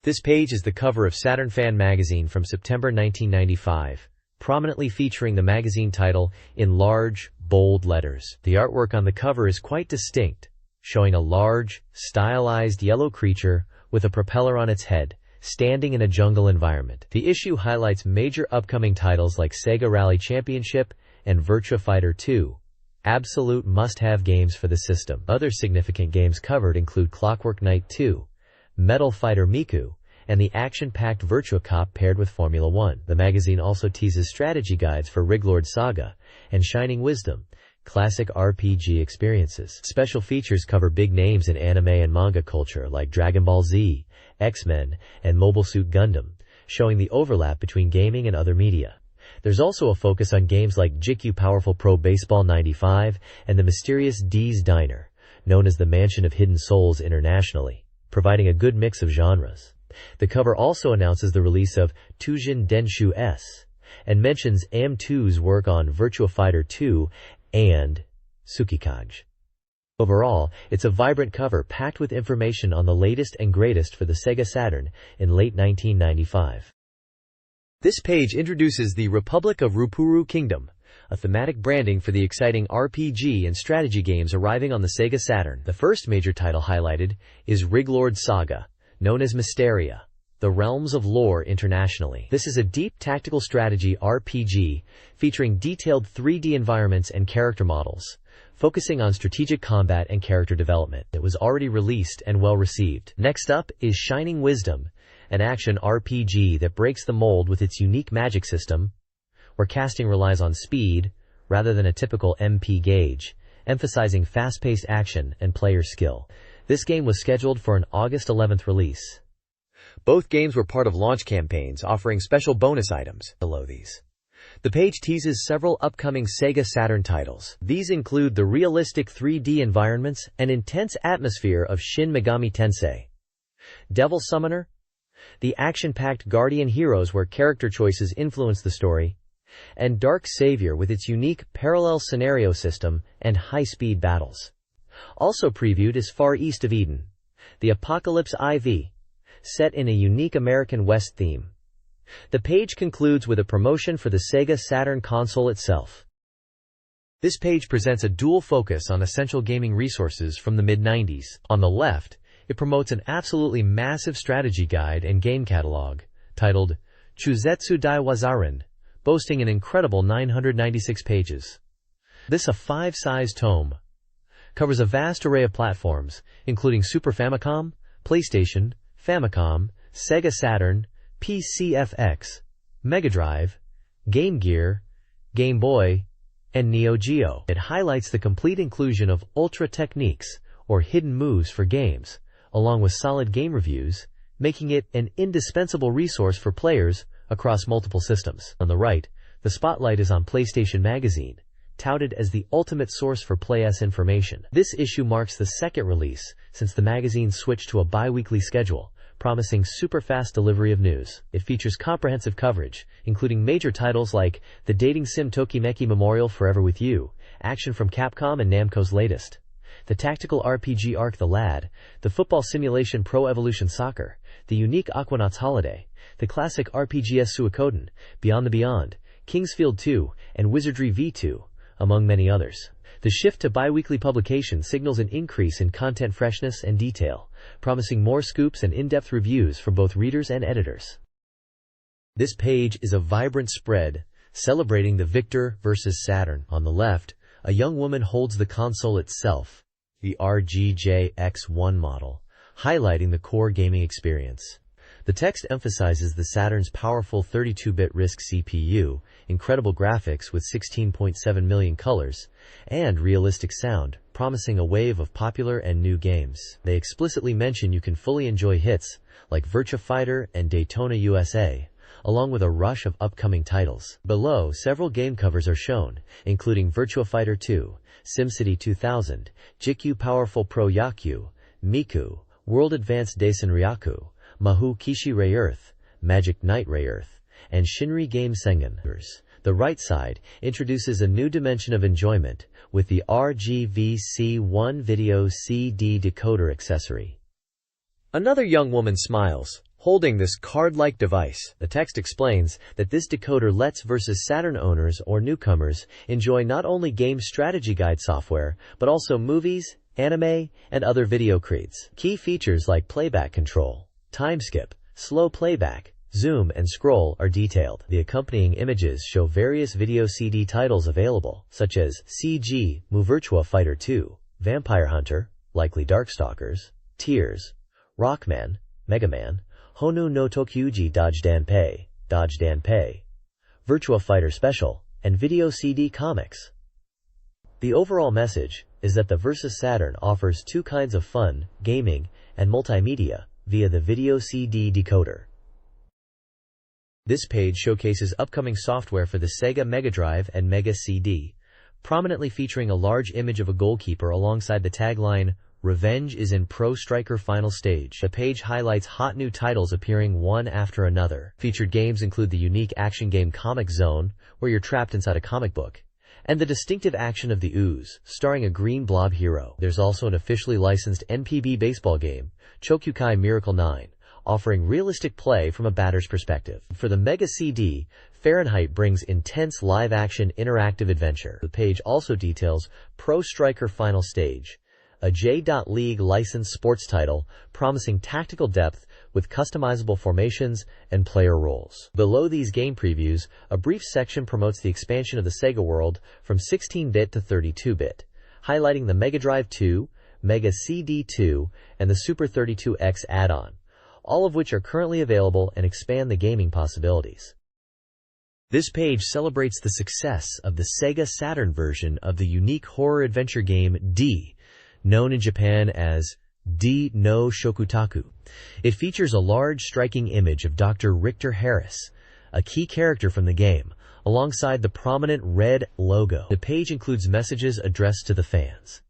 This page is the cover of Saturn Fan Magazine from September 1995, prominently featuring the magazine title in large, bold letters. The artwork on the cover is quite distinct, showing a large, stylized yellow creature with a propeller on its head, standing in a jungle environment. The issue highlights major upcoming titles like Sega Rally Championship and Virtua Fighter 2, absolute must-have games for the system. Other significant games covered include Clockwork Knight 2, Metal Fighter Miku, and the action-packed Virtua Cop paired with Formula 1. The magazine also teases strategy guides for Virtua Saga and Shining Wisdom, classic RPG experiences. Special features cover big names in anime and manga culture like Dragon Ball Z, X-Men, and Mobile Suit Gundam, showing the overlap between gaming and other media. There's also a focus on games like GQ Powerful Pro Baseball 95 and the mysterious D's Diner, known as the Mansion of Hidden Souls internationally, providing a good mix of genres. The cover also announces the release of Tujin Denshu S and mentions AM2's work on Virtua Fighter 2 and Tsukikage. Overall, it's a vibrant cover packed with information on the latest and greatest for the Sega Saturn in late 1995. This page introduces the Republic of Rupuru Kingdom, a thematic branding for the exciting RPG and strategy games arriving on the Sega Saturn. The first major title highlighted is Virtua Saga, known as Mysteria, the Realms of Lore internationally. This is a deep tactical strategy RPG featuring detailed 3D environments and character models, focusing on strategic combat and character development. It was already released and well received. Next up is Shining Wisdom, an action RPG that breaks the mold with its unique magic system, where casting relies on speed rather than a typical MP gauge, emphasizing fast-paced action and player skill. This game was scheduled for an August 11th release. Both games were part of launch campaigns offering special bonus items below these. The page teases several upcoming Sega Saturn titles. These include the realistic 3D environments and intense atmosphere of Shin Megami Tensei, Devil Summoner, the action-packed Guardian Heroes where character choices influence the story, and Dark Savior with its unique parallel scenario system and high-speed battles. Also previewed is Far East of Eden, the Apocalypse IV, set in a unique American West theme. The page concludes with a promotion for the Sega Saturn console itself. This page presents a dual focus on essential gaming resources from the mid-90s. On the left, it promotes an absolutely massive strategy guide and game catalog, titled Chuzetsu Dai Wazarin, boasting an incredible 996 pages. This a 5-size tome covers a vast array of platforms, including Super Famicom, PlayStation, Famicom, Sega Saturn, PCFX, Mega Drive, Game Gear, Game Boy, and Neo Geo. It highlights the complete inclusion of ultra techniques, or hidden moves for games, along with solid game reviews, making it an indispensable resource for players across multiple systems. On the right, the spotlight is on PlayStation Magazine, touted as the ultimate source for PlayS information. This issue marks the second release since the magazine switched to a bi-weekly schedule, promising super fast delivery of news. It features comprehensive coverage, including major titles like the dating sim Tokimeki Memorial Forever With You, action from Capcom and Namco's latest, the tactical RPG Arc The Lad, the football simulation Pro Evolution Soccer, the unique Aquanauts Holiday, the classic RPGS Suikoden, Beyond the Beyond, Kingsfield 2, and Wizardry V2, among many others. The shift to bi-weekly publication signals an increase in content freshness and detail, promising more scoops and in-depth reviews for both readers and editors. This page is a vibrant spread celebrating the Victor vs. Saturn. On the left, a young woman holds the console itself, the RGJ-X1 model, highlighting the core gaming experience. The text emphasizes the Saturn's powerful 32-bit RISC CPU, incredible graphics with 16.7 million colors, and realistic sound, promising a wave of popular and new games. They explicitly mention you can fully enjoy hits like Virtua Fighter and Daytona USA, along with a rush of upcoming titles. Below, several game covers are shown, including Virtua Fighter 2, SimCity 2000, GQ Powerful Pro Yakyu, Miku, World Advanced Daisen Ryaku, Mahou Kishi Rayearth, Magic Knight Rayearth, and Shinri Game Sengen. The right side introduces a new dimension of enjoyment with the RGVC1 Video CD decoder accessory. Another young woman smiles, holding this card-like device. The text explains that this decoder lets Versus Saturn owners or newcomers enjoy not only game strategy guide software, but also movies, anime, and other video creeds. Key features like playback control, time skip, slow playback, zoom, and scroll are detailed. The accompanying images show various video CD titles available, such as CG, Virtua Fighter 2, Vampire Hunter, likely Darkstalkers, Tears, Rockman, Mega Man, Honu no Tokyuji Dodge Danpei, Virtua Fighter Special, and Video CD Comics. The overall message is that the Versus Saturn offers two kinds of fun, gaming, and multimedia via the Video CD decoder. This page showcases upcoming software for the Sega Mega Drive and Mega CD, prominently featuring a large image of a goalkeeper alongside the tagline, "Revenge is in Pro Striker Final Stage." The page highlights hot new titles appearing one after another. Featured games include the unique action game Comic Zone, where you're trapped inside a comic book, and the distinctive action of the Ooze, starring a green blob hero. There's also an officially licensed NPB baseball game, Chokyukai Miracle 9, offering realistic play from a batter's perspective. For the Mega CD, Fahrenheit brings intense live-action interactive adventure. The page also details Pro Striker Final Stage, a J.League licensed sports title promising tactical depth with customizable formations and player roles. Below these game previews, a brief section promotes the expansion of the Sega world from 16-bit to 32-bit, highlighting the Mega Drive 2, Mega CD 2, and the Super 32X add-on, all of which are currently available and expand the gaming possibilities. This page celebrates the success of the Sega Saturn version of the unique horror-adventure game D, known in Japan as D no Shokutaku. It features a large, striking image of Dr. Richter Harris, a key character from the game, alongside the prominent red logo. The page includes messages addressed to the fans.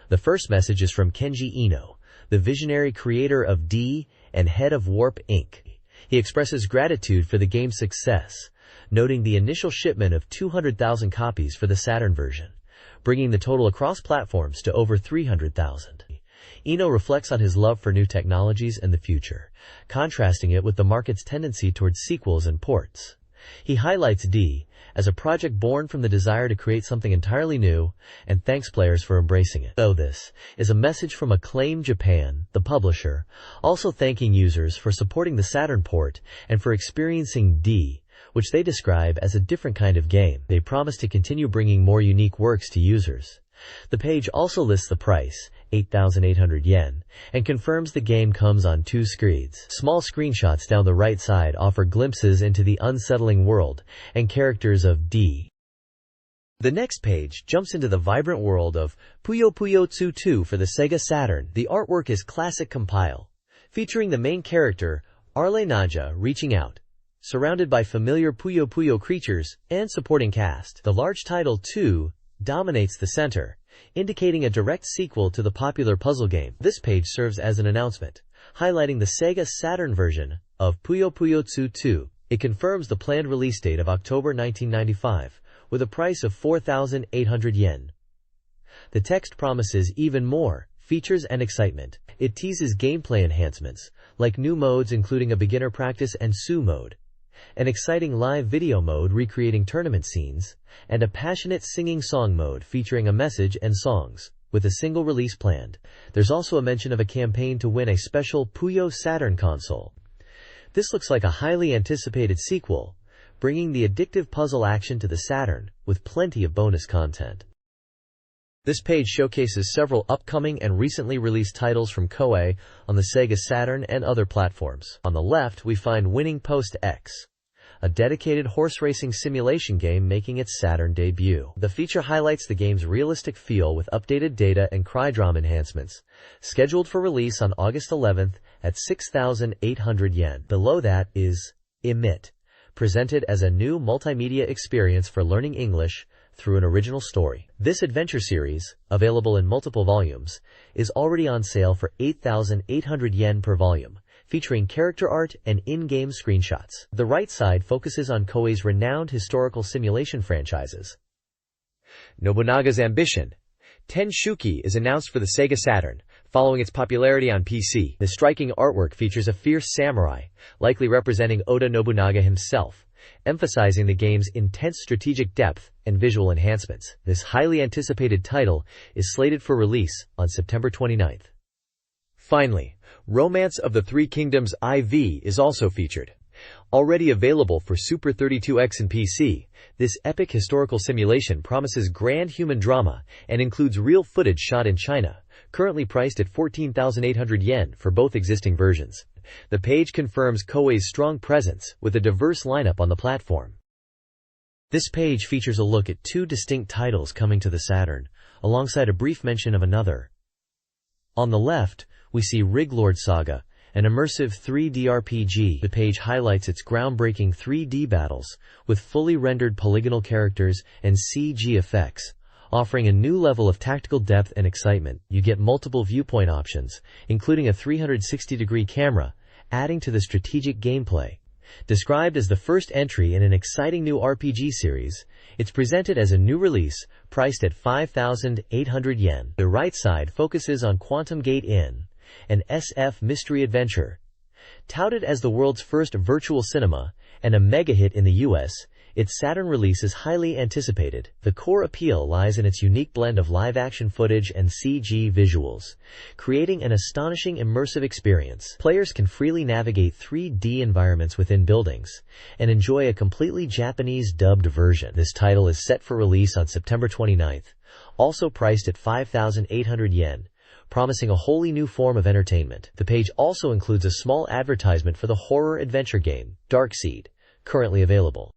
The first message is from Kenji Ino, the visionary creator of D and head of Warp Inc. He expresses gratitude for the game's success, noting the initial shipment of 200,000 copies for the Saturn version, bringing the total across platforms to over 300,000. Eno reflects on his love for new technologies and the future, contrasting it with the market's tendency towards sequels and ports. He highlights D as a project born from the desire to create something entirely new, and thanks players for embracing it. Though this is a message from Acclaim Japan, the publisher, also thanking users for supporting the Saturn port and for experiencing D, which they describe as a different kind of game. They promise to continue bringing more unique works to users. The page also lists the price, 8,800 yen, and confirms the game comes on 2 screens. Small screenshots down the right side offer glimpses into the unsettling world and characters of D. The next page jumps into the vibrant world of Puyo Puyo Tsu 2 for the Sega Saturn. The artwork is classic compile, featuring the main character, Arle Naja, reaching out, surrounded by familiar Puyo Puyo creatures and supporting cast. The large title 2 dominates the center, indicating a direct sequel to the popular puzzle game. This page serves as an announcement, highlighting the Sega Saturn version of Puyo Puyo Tsu 2. It confirms the planned release date of October 1995, with a price of 4,800 yen. The text promises even more features and excitement. It teases gameplay enhancements, like new modes including a beginner practice and Sue mode, an exciting live video mode recreating tournament scenes, and a passionate singing song mode featuring a message and songs, with a single release planned. There's also a mention of a campaign to win a special Puyo Saturn console. This looks like a highly anticipated sequel, bringing the addictive puzzle action to the Saturn, with plenty of bonus content. This page showcases several upcoming and recently released titles from Koei on the Sega Saturn and other platforms. On the left, we find Winning Post X, a dedicated horse racing simulation game making its Saturn debut. The feature highlights the game's realistic feel with updated data and CryDROM enhancements, scheduled for release on August 11th at 6,800 yen. Below that is Emit, presented as a new multimedia experience for learning English through an original story. This adventure series, available in multiple volumes, is already on sale for 8,800 yen per volume, featuring character art and in-game screenshots. The right side focuses on Koei's renowned historical simulation franchises. Nobunaga's Ambition, Tenshuki, is announced for the Sega Saturn, Following its popularity on PC, the striking artwork features a fierce samurai, likely representing Oda Nobunaga himself, emphasizing the game's intense strategic depth and visual enhancements. This highly anticipated title is slated for release on September 29th. Finally, Romance of the Three Kingdoms IV is also featured. Already available for Super 32X and PC, this epic historical simulation promises grand human drama and includes real footage shot in China, currently priced at 14,800 yen for both existing versions. The page confirms Koei's strong presence with a diverse lineup on the platform. This page features a look at two distinct titles coming to the Saturn, alongside a brief mention of another. On the left, we see Riglord Saga, an immersive 3D RPG. The page highlights its groundbreaking 3D battles, with fully rendered polygonal characters and CG effects, offering a new level of tactical depth and excitement. You get multiple viewpoint options, including a 360-degree camera, adding to the strategic gameplay. Described as the first entry in an exciting new RPG series, it's presented as a new release, priced at 5,800 yen. The right side focuses on Quantum Gate Inn, an SF mystery adventure. Touted as the world's first virtual cinema and a mega hit in the US, its Saturn release is highly anticipated. The core appeal lies in its unique blend of live-action footage and CG visuals, creating an astonishing immersive experience. Players can freely navigate 3D environments within buildings and enjoy a completely Japanese dubbed version. This title is set for release on September 29th, also priced at 5,800 yen. Promising a wholly new form of entertainment. The page also includes a small advertisement for the horror-adventure game, Darkseed, currently available.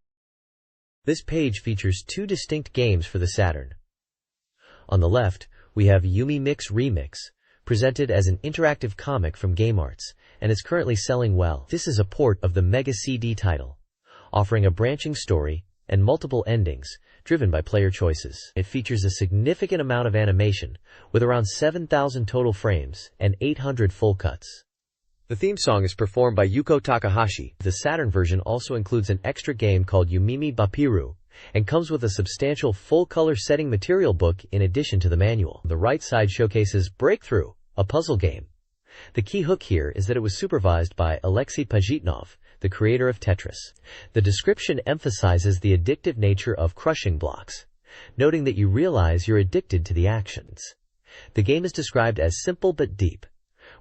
This page features two distinct games for the Saturn. On the left, we have Yumi Mix Remix, presented as an interactive comic from GameArts, and is currently selling well. This is a port of the Mega CD title, offering a branching story and multiple endings, driven by player choices. It features a significant amount of animation, with around 7,000 total frames and 800 full cuts. The theme song is performed by Yuko Takahashi. The Saturn version also includes an extra game called Yumimi Bapiru, and comes with a substantial full-color setting material book in addition to the manual. The right side showcases Breakthrough, a puzzle game. The key hook here is that it was supervised by Alexei Pajitnov, the creator of Tetris. The description emphasizes the addictive nature of crushing blocks, noting that you realize you're addicted to the actions. The game is described as simple but deep,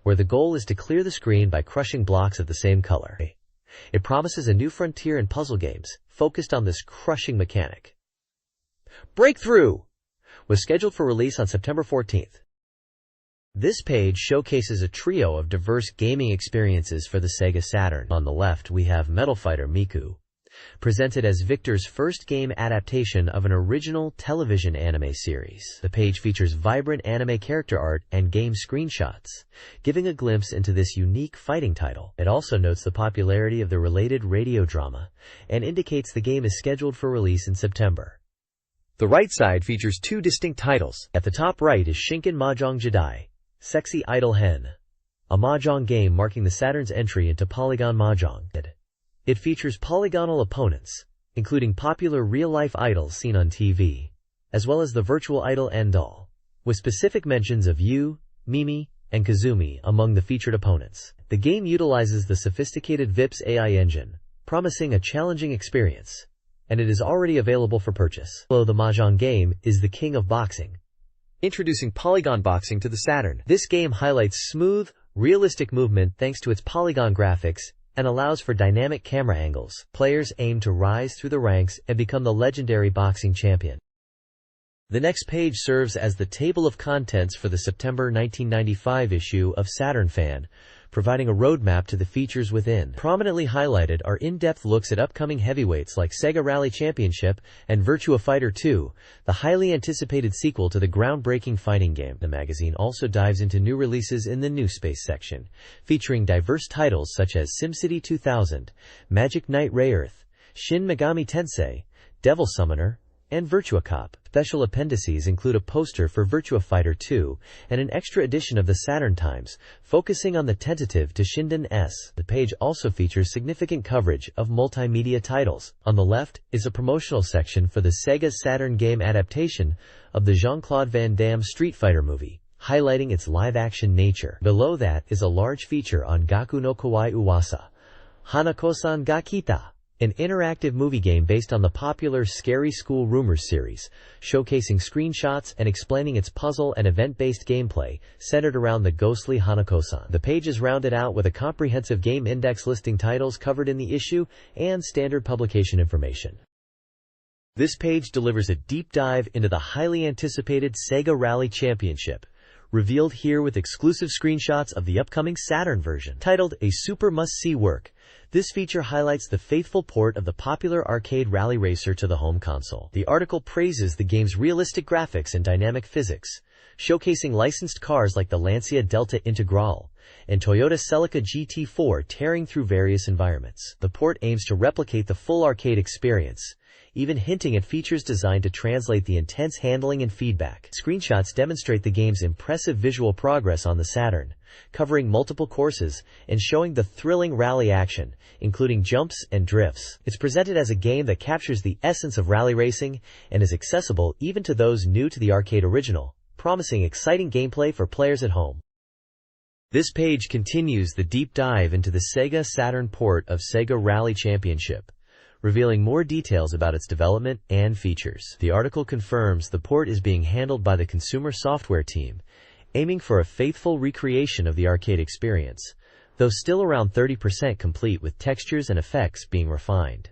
where the goal is to clear the screen by crushing blocks of the same color. It promises a new frontier in puzzle games, focused on this crushing mechanic. Breakthrough was scheduled for release on September 14th. This page showcases a trio of diverse gaming experiences for the Sega Saturn. On the left, we have Metal Fighter Miku, presented as Victor's first game adaptation of an original television anime series. The page features vibrant anime character art and game screenshots, giving a glimpse into this unique fighting title. It also notes the popularity of the related radio drama, and indicates the game is scheduled for release in September. The right side features two distinct titles. At the top right is Shinken Mahjong Jedi, Sexy Idol Hen, a mahjong game marking the Saturn's entry into Polygon Mahjong. It features polygonal opponents, including popular real-life idols seen on TV, as well as the virtual idol Endol, with specific mentions of Yu, Mimi, and Kazumi among the featured opponents. The game utilizes the sophisticated VIPS AI engine, promising a challenging experience, and it is already available for purchase. Below the mahjong game is the King of Boxing, introducing polygon boxing to the Saturn. This game highlights smooth, realistic movement thanks to its polygon graphics, and allows for dynamic camera angles. Players aim to rise through the ranks and become the legendary boxing champion. The next page serves as the table of contents for the September 1995 issue of Saturn Fan, providing a roadmap to the features within. Prominently highlighted are in-depth looks at upcoming heavyweights like Sega Rally Championship and Virtua Fighter 2, the highly anticipated sequel to the groundbreaking fighting game. The magazine also dives into new releases in the New Space section, featuring diverse titles such as SimCity 2000, Magic Knight Rayearth, Shin Megami Tensei, Devil Summoner, and Virtua Cop. Special appendices include a poster for Virtua Fighter 2 and an extra edition of the Saturn Times, focusing on the tentative to Shinden S. The page also features significant coverage of multimedia titles. On the left is a promotional section for the Sega Saturn game adaptation of the Jean-Claude Van Damme Street Fighter movie, highlighting its live-action nature. Below that is a large feature on Gaku no Kawaii Uwasa, Hanako-san ga Kita, an interactive movie game based on the popular Scary School Rumors series, showcasing screenshots and explaining its puzzle and event-based gameplay centered around the ghostly Hanako-san. The page is rounded out with a comprehensive game index listing titles covered in the issue and standard publication information. This page delivers a deep dive into the highly anticipated Sega Rally Championship, revealed here with exclusive screenshots of the upcoming Saturn version. Titled A Super Must-See Work, this feature highlights the faithful port of the popular arcade rally racer to the home console. The article praises the game's realistic graphics and dynamic physics, showcasing licensed cars like the Lancia Delta Integral and Toyota Celica GT4 tearing through various environments. The port aims to replicate the full arcade experience, even hinting at features designed to translate the intense handling and feedback. Screenshots demonstrate the game's impressive visual progress on the Saturn, covering multiple courses and showing the thrilling rally action, including jumps and drifts. It's presented as a game that captures the essence of rally racing and is accessible even to those new to the arcade original, promising exciting gameplay for players at home. This page continues the deep dive into the Sega Saturn port of Sega Rally Championship, revealing more details about its development and features. The article confirms the port is being handled by the consumer software team, aiming for a faithful recreation of the arcade experience, though still around 30% complete with textures and effects being refined.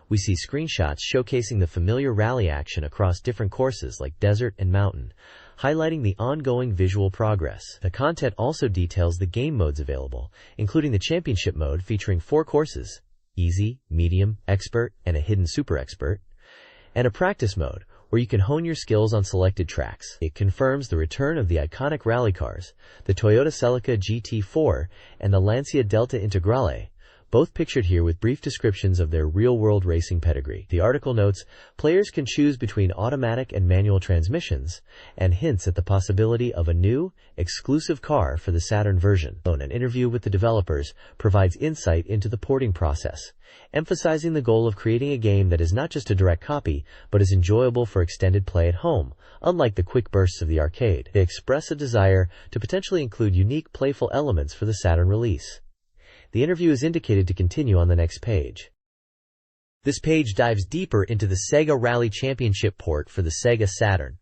We see screenshots showcasing the familiar rally action across different courses like desert and mountain, highlighting the ongoing visual progress. The content also details the game modes available, including the championship mode featuring 4 courses: Easy, Medium, Expert, and a Hidden Super Expert, and a practice mode, where you can hone your skills on selected tracks. It confirms the return of the iconic rally cars, the Toyota Celica GT4 and the Lancia Delta Integrale, both pictured here with brief descriptions of their real-world racing pedigree. The article notes players can choose between automatic and manual transmissions, and hints at the possibility of a new, exclusive car for the Saturn version. An interview with the developers provides insight into the porting process, emphasizing the goal of creating a game that is not just a direct copy, but is enjoyable for extended play at home, unlike the quick bursts of the arcade. They express a desire to potentially include unique, playful elements for the Saturn release. The interview is indicated to continue on the next page. This page dives deeper into the Sega Rally Championship port for the Sega Saturn,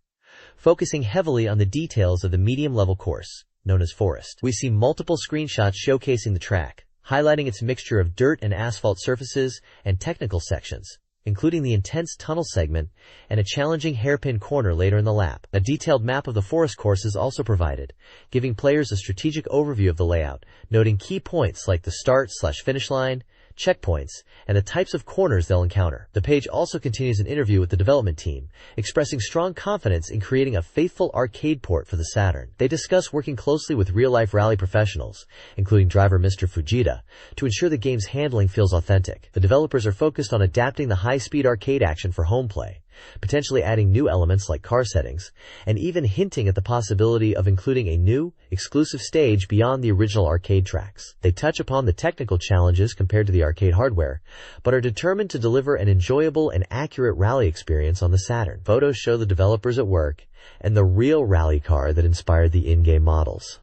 focusing heavily on the details of the medium-level course, known as Forest. We see multiple screenshots showcasing the track, highlighting its mixture of dirt and asphalt surfaces and technical sections, including the intense tunnel segment and a challenging hairpin corner later in the lap. A detailed map of the forest course is also provided, giving players a strategic overview of the layout, noting key points like the start/finish line, checkpoints, and the types of corners they'll encounter. The page also continues an interview with the development team, expressing strong confidence in creating a faithful arcade port for the Saturn. They discuss working closely with real-life rally professionals, including driver Mr. Fujita, to ensure the game's handling feels authentic. The developers are focused on adapting the high-speed arcade action for home play, potentially adding new elements like car settings, and even hinting at the possibility of including a new, exclusive stage beyond the original arcade tracks. They touch upon the technical challenges compared to the arcade hardware, but are determined to deliver an enjoyable and accurate rally experience on the Saturn. Photos show the developers at work, and the real rally car that inspired the in-game models.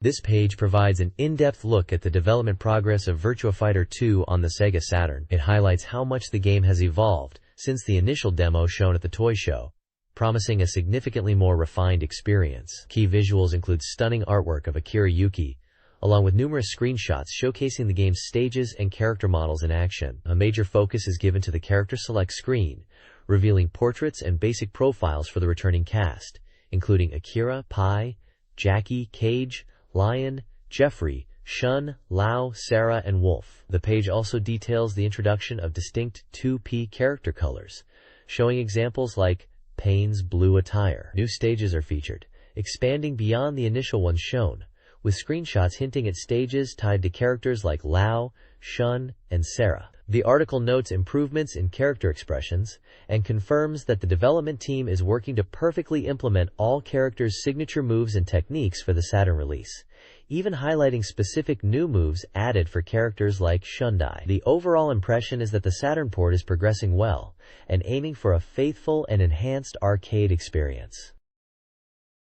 This page provides an in-depth look at the development progress of Virtua Fighter 2 on the Sega Saturn. It highlights how much the game has evolved since the initial demo shown at the toy show, promising a significantly more refined experience. Key visuals include stunning artwork of Akira Yuki, along with numerous screenshots showcasing the game's stages and character models in action. A major focus is given to the character select screen, revealing portraits and basic profiles for the returning cast, including Akira, Pai, Jackie, Cage, Lion, Jeffrey, Shun, Lao, Sarah, and Wolf. The page also details the introduction of distinct 2P character colors, showing examples like Payne's blue attire. New stages are featured, expanding beyond the initial ones shown, with screenshots hinting at stages tied to characters like Lao, Shun, and Sarah. The article notes improvements in character expressions and confirms that the development team is working to perfectly implement all characters' signature moves and techniques for the Saturn release, even highlighting specific new moves added for characters like Shundai. The overall impression is that the Saturn port is progressing well and aiming for a faithful and enhanced arcade experience.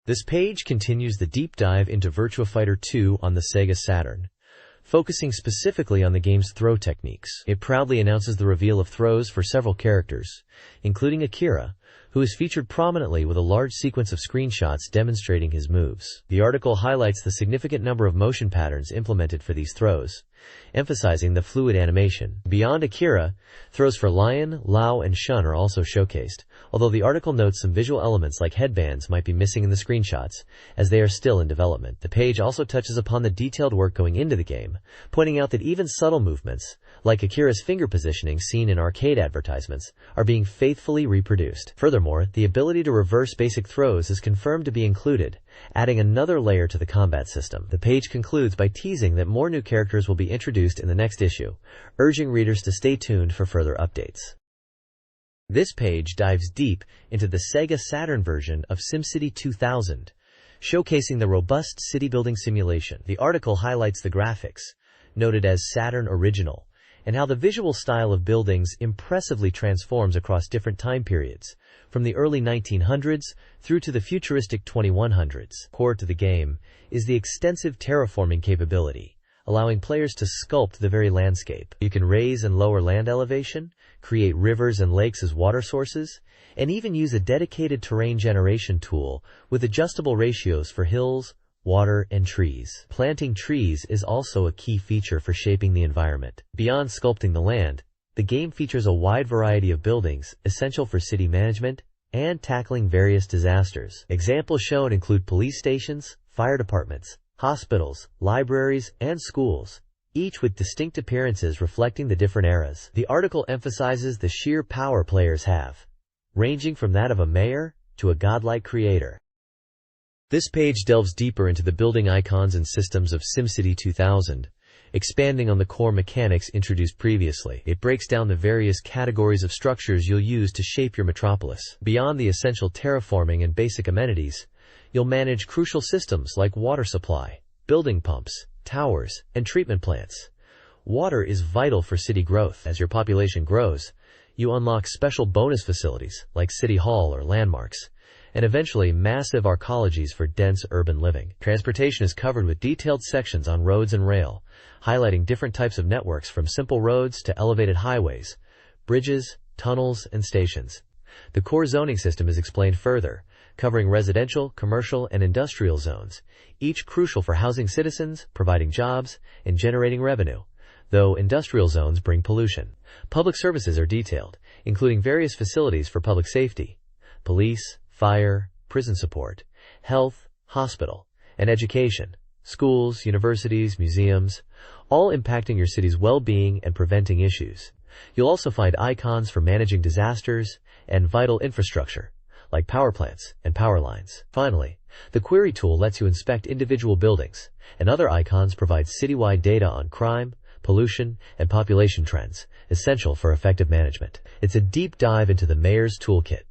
This page continues the deep dive into Virtua Fighter 2 on the Sega Saturn, focusing specifically on the game's throw techniques. It proudly announces the reveal of throws for several characters, including Akira, who is featured prominently with a large sequence of screenshots demonstrating his moves. The article highlights the significant number of motion patterns implemented for these throws, emphasizing the fluid animation. Beyond Akira, throws for Lion, Lao, and Shun are also showcased, although the article notes some visual elements like headbands might be missing in the screenshots, as they are still in development. The page also touches upon the detailed work going into the game, pointing out that even subtle movements, like Akira's finger positioning seen in arcade advertisements, are being faithfully reproduced. Furthermore, the ability to reverse basic throws is confirmed to be included, adding another layer to the combat system. The page concludes by teasing that more new characters will be introduced in the next issue, urging readers to stay tuned for further updates. This page dives deep into the Sega Saturn version of SimCity 2000, showcasing the robust city-building simulation. The article highlights the graphics, noted as Saturn Original, and how the visual style of buildings impressively transforms across different time periods, from the early 1900s through to the futuristic 2100s. Core to the game is the extensive terraforming capability, allowing players to sculpt the very landscape. You can raise and lower land elevation, create rivers and lakes as water sources, and even use a dedicated terrain generation tool with adjustable ratios for hills, water, and trees. Planting trees is also a key feature for shaping the environment. Beyond sculpting the land, the game features a wide variety of buildings essential for city management and tackling various disasters. Examples shown include police stations, fire departments, hospitals, libraries, and schools, each with distinct appearances reflecting the different eras. The article emphasizes the sheer power players have, ranging from that of a mayor to a godlike creator. This page delves deeper into the building icons and systems of SimCity 2000, expanding on the core mechanics introduced previously. It breaks down the various categories of structures you'll use to shape your metropolis. Beyond the essential terraforming and basic amenities, you'll manage crucial systems like water supply, building pumps, towers, and treatment plants. Water is vital for city growth. As your population grows, you unlock special bonus facilities like City Hall or landmarks, and eventually massive arcologies for dense urban living. Transportation is covered with detailed sections on roads and rail, highlighting different types of networks from simple roads to elevated highways, bridges, tunnels, and stations. The core zoning system is explained further, covering residential, commercial, and industrial zones, each crucial for housing citizens, providing jobs, and generating revenue, though industrial zones bring pollution. Public services are detailed, including various facilities for public safety, police, fire, prison support, health, hospital, and education, schools, universities, museums, all impacting your city's well-being and preventing issues. You'll also find icons for managing disasters and vital infrastructure, like power plants and power lines. Finally, the query tool lets you inspect individual buildings, and other icons provide citywide data on crime, pollution, and population trends, essential for effective management. It's a deep dive into the Mayor's Toolkit.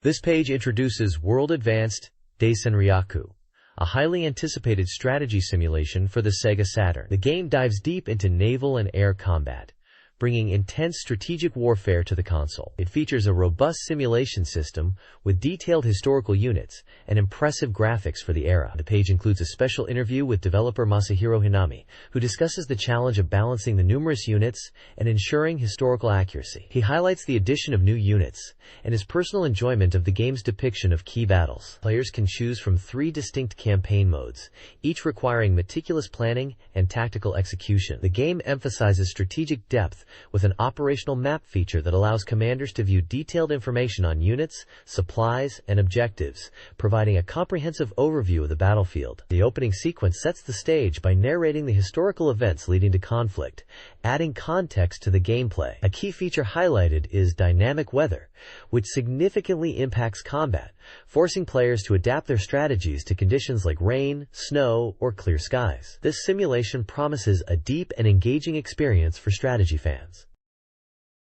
This page introduces World Advanced Daisenryaku, a highly anticipated strategy simulation for the Sega Saturn. The game dives deep into naval and air combat, bringing intense strategic warfare to the console. It features a robust simulation system with detailed historical units and impressive graphics for the era. The page includes a special interview with developer Masahiro Hinami, who discusses the challenge of balancing the numerous units and ensuring historical accuracy. He highlights the addition of new units and his personal enjoyment of the game's depiction of key battles. Players can choose from 3 distinct campaign modes, each requiring meticulous planning and tactical execution. The game emphasizes strategic depth with an operational map feature that allows commanders to view detailed information on units, supplies, and objectives, providing a comprehensive overview of the battlefield. The opening sequence sets the stage by narrating the historical events leading to conflict, adding context to the gameplay. A key feature highlighted is dynamic weather, which significantly impacts combat, forcing players to adapt their strategies to conditions like rain, snow, or clear skies. This simulation promises a deep and engaging experience for strategy fans.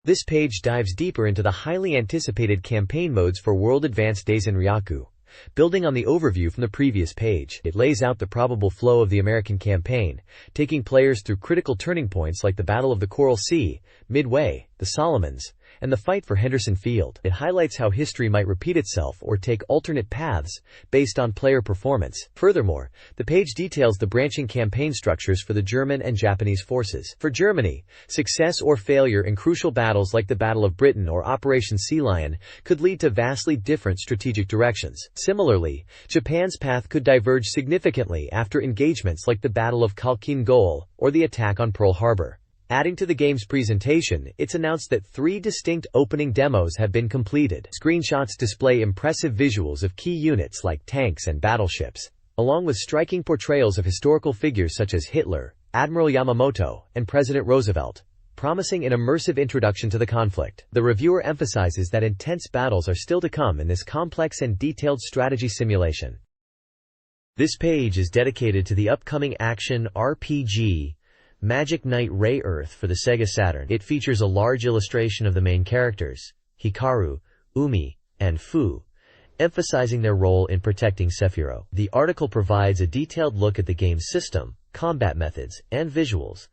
This page dives deeper into the highly anticipated campaign modes for World Advanced Daisenryaku. Building on the overview from the previous page, it lays out the probable flow of the American campaign, taking players through critical turning points like the Battle of the Coral Sea, Midway, the Solomons, and the fight for Henderson Field. It highlights how history might repeat itself or take alternate paths based on player performance. Furthermore, the page details the branching campaign structures for the German and Japanese forces. For Germany, success or failure in crucial battles like the Battle of Britain or Operation Sea Lion could lead to vastly different strategic directions. Similarly, Japan's path could diverge significantly after engagements like the Battle of Khalkhin Gol or the attack on Pearl Harbor. Adding to the game's presentation, it's announced that 3 distinct opening demos have been completed. Screenshots display impressive visuals of key units like tanks and battleships, along with striking portrayals of historical figures such as Hitler, Admiral Yamamoto, and President Roosevelt, promising an immersive introduction to the conflict. The reviewer emphasizes that intense battles are still to come in this complex and detailed strategy simulation. This page is dedicated to the upcoming action RPG Magic Knight Ray Earth for the Sega Saturn. It features a large illustration of the main characters, Hikaru, Umi, and Fu, emphasizing their role in protecting Sephiroth. The article provides a detailed look at the game's system, combat methods, and visuals,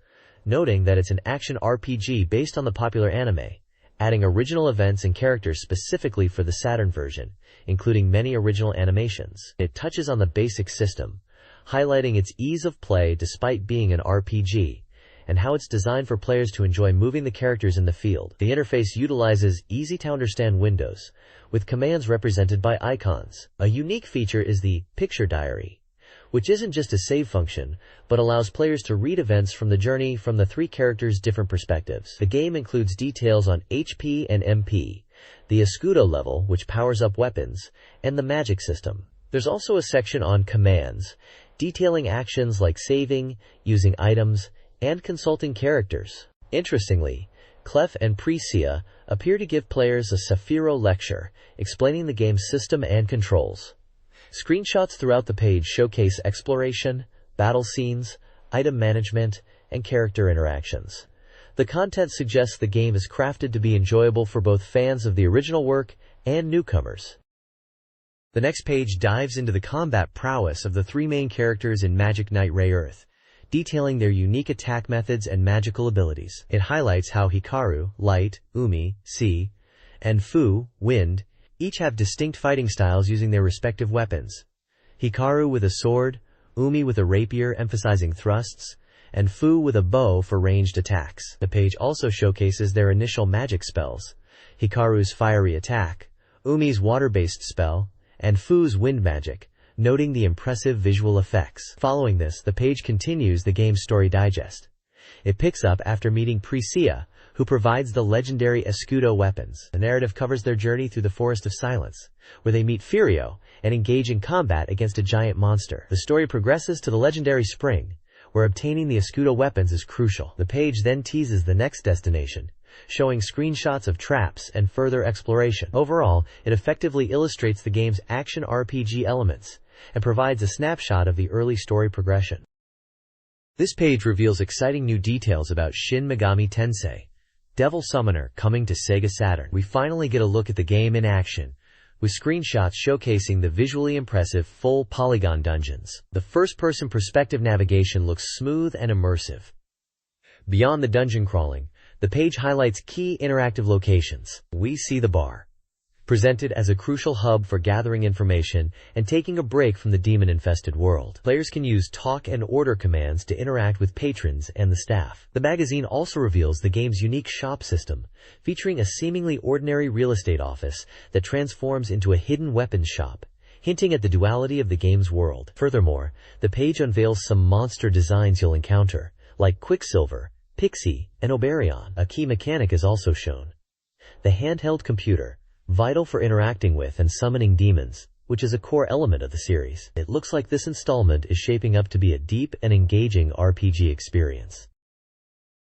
noting that it's an action RPG based on the popular anime, adding original events and characters specifically for the Saturn version, including many original animations. It touches on the basic system, highlighting its ease of play despite being an RPG, and how it's designed for players to enjoy moving the characters in the field. The interface utilizes easy-to-understand windows, with commands represented by icons. A unique feature is the Picture Diary, which isn't just a save function, but allows players to read events from the journey from the 3 characters' different perspectives. The game includes details on HP and MP, the Escudo level, which powers up weapons, and the magic system. There's also a section on commands, detailing actions like saving, using items, and consulting characters. Interestingly, Clef and Precia appear to give players a Sephiroth lecture, explaining the game's system and controls. Screenshots throughout the page showcase exploration, battle scenes, item management, and character interactions. The content suggests the game is crafted to be enjoyable for both fans of the original work and newcomers. The next page dives into the combat prowess of the 3 main characters in Magic Knight Ray Earth, detailing their unique attack methods and magical abilities. It highlights how Hikaru, Light, Umi, Sea, and Fu, Wind, each have distinct fighting styles using their respective weapons. Hikaru with a sword, Umi with a rapier emphasizing thrusts, and Fu with a bow for ranged attacks. The page also showcases their initial magic spells, Hikaru's fiery attack, Umi's water-based spell, and Fu's wind magic, noting the impressive visual effects. Following this, the page continues the game's story digest. It picks up after meeting Precia, who provides the legendary Escudo weapons. The narrative covers their journey through the Forest of Silence, where they meet Furio and engage in combat against a giant monster. The story progresses to the legendary Spring, where obtaining the Escudo weapons is crucial. The page then teases the next destination, showing screenshots of traps and further exploration. Overall, it effectively illustrates the game's action RPG elements and provides a snapshot of the early story progression. This page reveals exciting new details about Shin Megami Tensei Devil Summoner coming to Sega Saturn. We finally get a look at the game in action, with screenshots showcasing the visually impressive full polygon dungeons. The first-person perspective navigation looks smooth and immersive. Beyond the dungeon crawling, the page highlights key interactive locations. We see the bar, presented as a crucial hub for gathering information and taking a break from the demon-infested world. Players can use talk and order commands to interact with patrons and the staff. The magazine also reveals the game's unique shop system, featuring a seemingly ordinary real estate office that transforms into a hidden weapons shop, hinting at the duality of the game's world. Furthermore, the page unveils some monster designs you'll encounter, like Quicksilver, Pixie, and Oberon. A key mechanic is also shown: the handheld computer, vital for interacting with and summoning demons, which is a core element of the series. It looks like this installment is shaping up to be a deep and engaging RPG experience.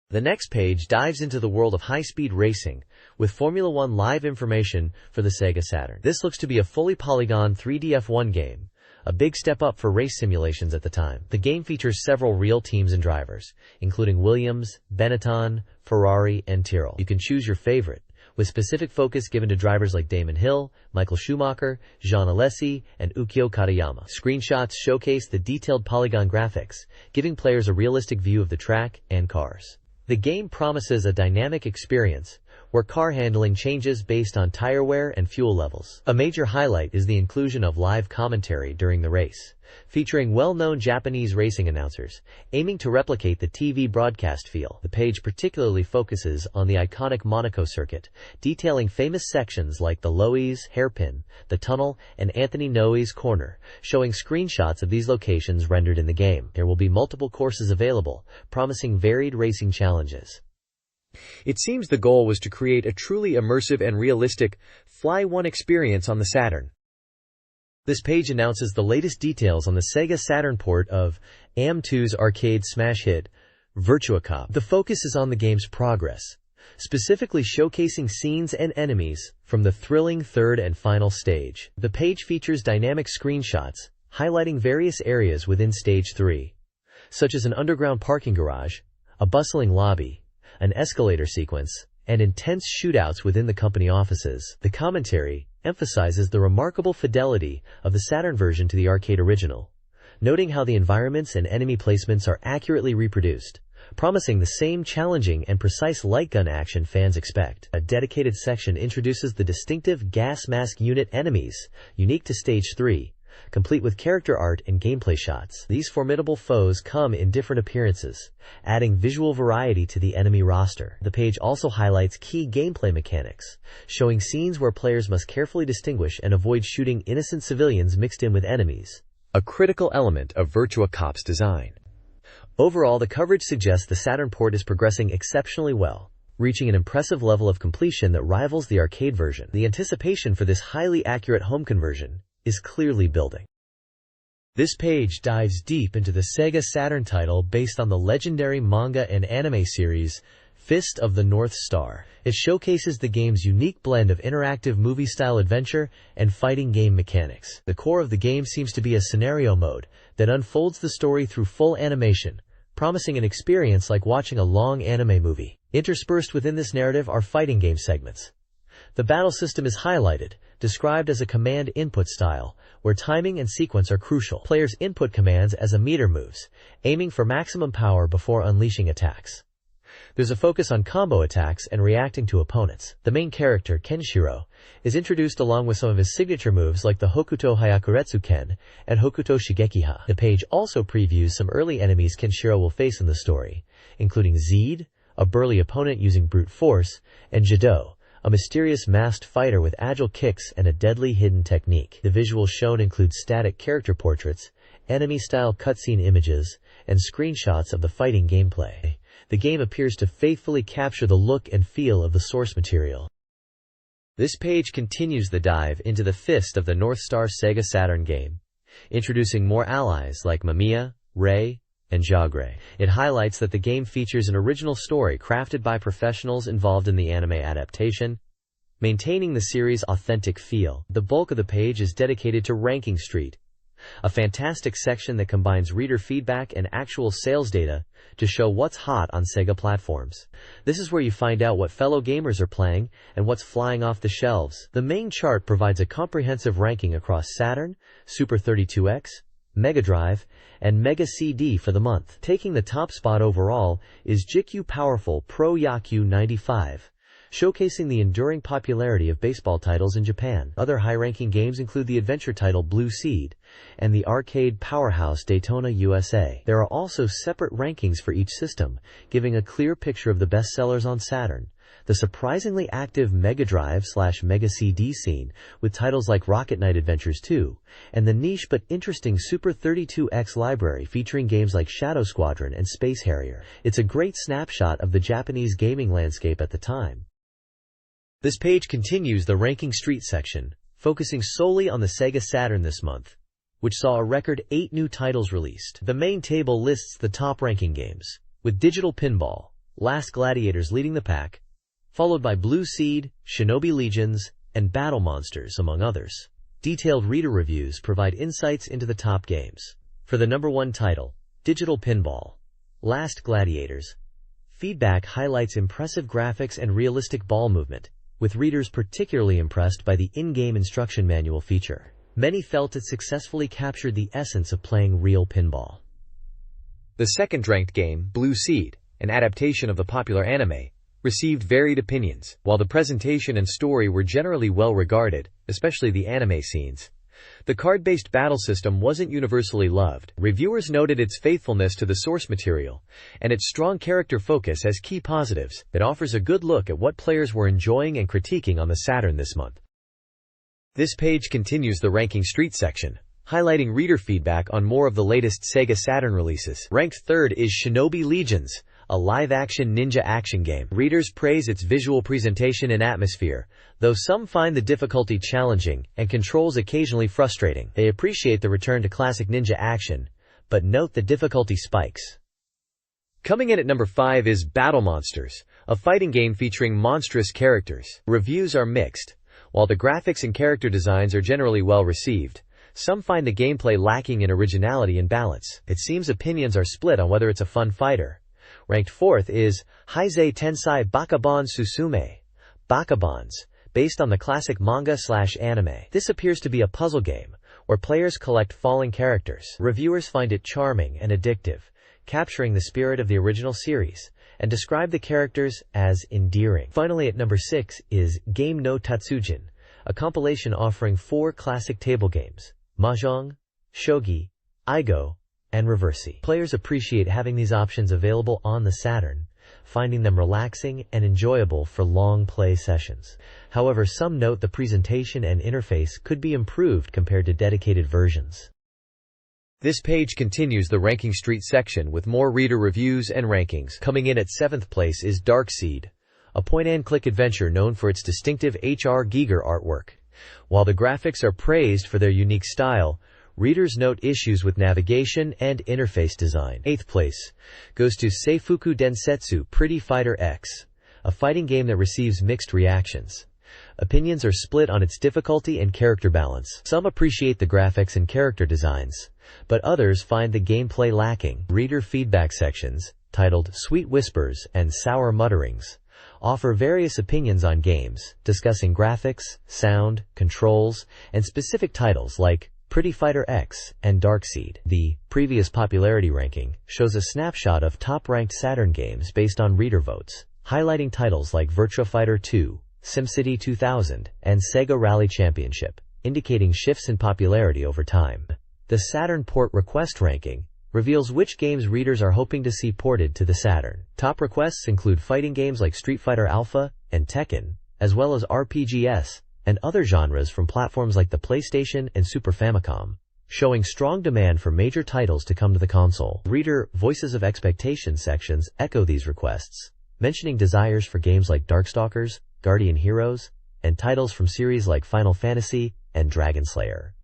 The next page dives into the world of high-speed racing, with Formula One live information for the Sega Saturn. This looks to be a fully polygon 3D F1 game, a big step up for race simulations at the time. The game features several real teams and drivers, including Williams, Benetton, Ferrari, and Tyrrell. You can choose your favorite, with specific focus given to drivers like Damon Hill, Michael Schumacher, Jean Alesi, and Ukyo Katayama. Screenshots showcase the detailed polygon graphics, giving players a realistic view of the track and cars. The game promises a dynamic experience, where car handling changes based on tire wear and fuel levels. A major highlight is the inclusion of live commentary during the race, featuring well-known Japanese racing announcers, aiming to replicate the TV broadcast feel. The page particularly focuses on the iconic Monaco circuit, detailing famous sections like the Loeys hairpin, the tunnel, and Anthony Noe's corner, showing screenshots of these locations rendered in the game. There will be multiple courses available, promising varied racing challenges. It seems the goal was to create a truly immersive and realistic Fly One experience on the Saturn. This page announces the latest details on the Sega Saturn port of AM2's arcade smash hit, Virtua Cop. The focus is on the game's progress, specifically showcasing scenes and enemies from the thrilling third and final stage. The page features dynamic screenshots, highlighting various areas within Stage 3, such as an underground parking garage, a bustling lobby, an escalator sequence, and intense shootouts within the company offices. The commentary emphasizes the remarkable fidelity of the Saturn version to the arcade original, noting how the environments and enemy placements are accurately reproduced, promising the same challenging and precise light gun action fans expect. A dedicated section introduces the distinctive gas mask unit enemies, unique to Stage 3, complete with character art and gameplay shots. These formidable foes come in different appearances, adding visual variety to the enemy roster. The page also highlights key gameplay mechanics, showing scenes where players must carefully distinguish and avoid shooting innocent civilians mixed in with enemies, a critical element of Virtua Cop's design. Overall, the coverage suggests the Saturn port is progressing exceptionally well, reaching an impressive level of completion that rivals the arcade version. The anticipation for this highly accurate home conversion is clearly building. This page dives deep into the Sega Saturn title based on the legendary manga and anime series Fist of the North Star. It showcases the game's unique blend of interactive movie-style adventure and fighting game mechanics. The core of the game seems to be a scenario mode that unfolds the story through full animation, promising an experience like watching a long anime movie. Interspersed within this narrative are fighting game segments. The battle system is highlighted, described as a command input style, where timing and sequence are crucial. Players input commands as a meter moves, aiming for maximum power before unleashing attacks. There's a focus on combo attacks and reacting to opponents. The main character, Kenshiro, is introduced along with some of his signature moves like the Hokuto Hyakuretsu Ken and Hokuto Shigekiha. The page also previews some early enemies Kenshiro will face in the story, including Zed, a burly opponent using brute force, and Jado, a mysterious masked fighter with agile kicks and a deadly hidden technique. The visuals shown include static character portraits, enemy-style cutscene images, and screenshots of the fighting gameplay. The game appears to faithfully capture the look and feel of the source material. This page continues the dive into the Fist of the North Star Sega Saturn game, introducing more allies like Mamiya, Rei, and Jagre. It highlights that the game features an original story crafted by professionals involved in the anime adaptation, maintaining the series' authentic feel. The bulk of the page is dedicated to Ranking Street, a fantastic section that combines reader feedback and actual sales data to show what's hot on Sega platforms. This is where you find out what fellow gamers are playing and what's flying off the shelves. The main chart provides a comprehensive ranking across Saturn, Super 32X, Mega Drive, and Mega CD for the month. Taking the top spot overall is JIKU Powerful Pro Yaku 95, showcasing the enduring popularity of baseball titles in Japan. Other high-ranking games include the adventure title Blue Seed and the arcade powerhouse Daytona USA. There are also separate rankings for each system, giving a clear picture of the bestsellers on Saturn, the surprisingly active Mega Drive/Mega CD scene with titles like Rocket Knight Adventures 2, and the niche but interesting Super 32X library featuring games like Shadow Squadron and Space Harrier. It's a great snapshot of the Japanese gaming landscape at the time. This page continues the Ranking Street section, focusing solely on the Sega Saturn this month, which saw a record 8 new titles released. The main table lists the top ranking games, with Digital Pinball, Last Gladiators leading the pack, followed by Blue Seed, Shinobi Legions, and Battle Monsters, among others. Detailed reader reviews provide insights into the top games. For the number 1 title, Digital Pinball, Last Gladiators, feedback highlights impressive graphics and realistic ball movement, with readers particularly impressed by the in-game instruction manual feature. Many felt it successfully captured the essence of playing real pinball. The second-ranked game, Blue Seed, an adaptation of the popular anime, received varied opinions. While the presentation and story were generally well regarded, especially the anime scenes, the card-based battle system wasn't universally loved. Reviewers noted its faithfulness to the source material and its strong character focus as key positives. It offers a good look at what players were enjoying and critiquing on the Saturn this month. This page continues the Ranking Street section, highlighting reader feedback on more of the latest Sega Saturn releases. Ranked third is Shinobi Legions, a live-action ninja action game. Readers praise its visual presentation and atmosphere, though some find the difficulty challenging and controls occasionally frustrating. They appreciate the return to classic ninja action, but note the difficulty spikes. Coming in at number 5 is Battle Monsters, a fighting game featuring monstrous characters. Reviews are mixed. While the graphics and character designs are generally well received, some find the gameplay lacking in originality and balance. It seems opinions are split on whether it's a fun fighter. Ranked fourth is Heisei Tensei Bakabon Susume, Bakabons, based on the classic manga/anime. This appears to be a puzzle game, where players collect falling characters. Reviewers find it charming and addictive, capturing the spirit of the original series, and describe the characters as endearing. Finally, at number 6 is Game no Tatsujin, a compilation offering 4 classic table games: Mahjong, Shogi, Igo, and Reversi. Players appreciate having these options available on the Saturn, finding them relaxing and enjoyable for long play sessions. However, some note the presentation and interface could be improved compared to dedicated versions. This page continues the Ranking Street section with more reader reviews and rankings. Coming in at 7th place is Darkseid, a point-and-click adventure known for its distinctive H.R. Giger artwork. While the graphics are praised for their unique style, readers note issues with navigation and interface design. 8th place goes to Seifuku Densetsu Pretty Fighter X, a fighting game that receives mixed reactions. Opinions are split on its difficulty and character balance. Some appreciate the graphics and character designs, but others find the gameplay lacking. Reader feedback sections, titled Sweet Whispers and Sour Mutterings, offer various opinions on games, discussing graphics, sound, controls, and specific titles like Pretty Fighter X and Darkseid. The previous popularity ranking shows a snapshot of top-ranked Saturn games based on reader votes, highlighting titles like Virtua Fighter 2, SimCity 2000, and Sega Rally Championship, indicating shifts in popularity over time. The Saturn Port Request ranking reveals which games readers are hoping to see ported to the Saturn. Top requests include fighting games like Street Fighter Alpha and Tekken, as well as RPGs and other genres from platforms like the PlayStation and Super Famicom, showing strong demand for major titles to come to the console. Reader Voices of Expectation sections echo these requests, mentioning desires for games like Darkstalkers, Guardian Heroes, and titles from series like Final Fantasy and Dragon Slayer.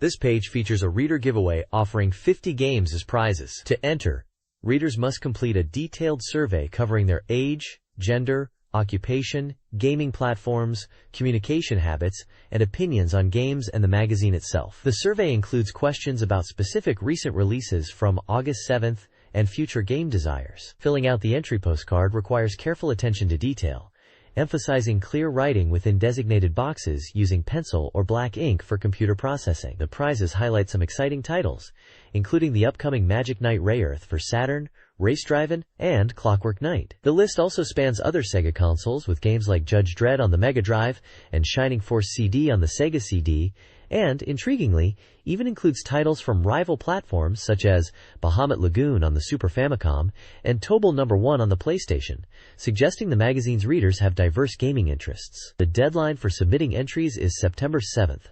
This page features a reader giveaway offering 50 games as prizes. To enter, readers must complete a detailed survey covering their age, gender, occupation, gaming platforms, communication habits, and opinions on games and the magazine itself. The survey includes questions about specific recent releases from August 7th and future game desires. Filling out the entry postcard requires careful attention to detail, emphasizing clear writing within designated boxes using pencil or black ink for computer processing. The prizes highlight some exciting titles, including the upcoming Magic Knight Rayearth for Saturn, Race Driven, and Clockwork Knight. The list also spans other Sega consoles with games like Judge Dredd on the Mega Drive and Shining Force CD on the Sega CD, and, intriguingly, even includes titles from rival platforms such as Bahamut Lagoon on the Super Famicom and Tobal No. 1 on the PlayStation, suggesting the magazine's readers have diverse gaming interests. The deadline for submitting entries is September 7th.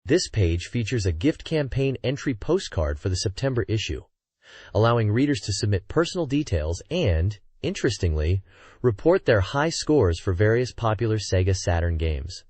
This page features a gift campaign entry postcard for the September issue, allowing readers to submit personal details and, interestingly, report their high scores for various popular Sega Saturn games,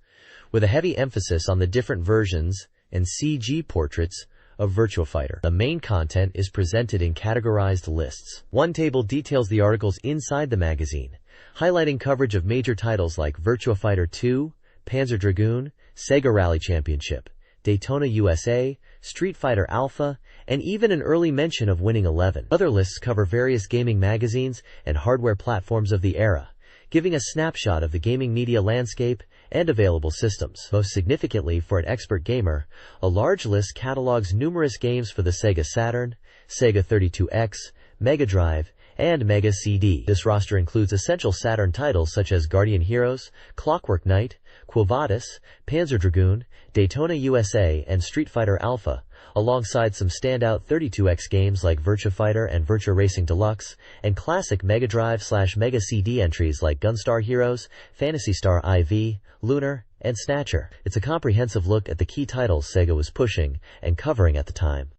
with a heavy emphasis on the different versions and CG portraits of Virtua Fighter. The main content is presented in categorized lists. One table details the articles inside the magazine, highlighting coverage of major titles like Virtua Fighter 2, Panzer Dragoon, Sega Rally Championship, Daytona USA, Street Fighter Alpha, and even an early mention of Winning 11. Other lists cover various gaming magazines and hardware platforms of the era, giving a snapshot of the gaming media landscape and available systems. Most significantly for an expert gamer, a large list catalogs numerous games for the Sega Saturn, Sega 32X, Mega Drive, and Mega CD. This roster includes essential Saturn titles such as Guardian Heroes, Clockwork Knight, Quo Vadis, Panzer Dragoon, Daytona USA, and Street Fighter Alpha, alongside some standout 32X games like Virtua Fighter and Virtua Racing Deluxe, and classic Mega Drive/Mega CD entries like Gunstar Heroes, Phantasy Star IV, Lunar, and Snatcher. It's a comprehensive look at the key titles Sega was pushing and covering at the time.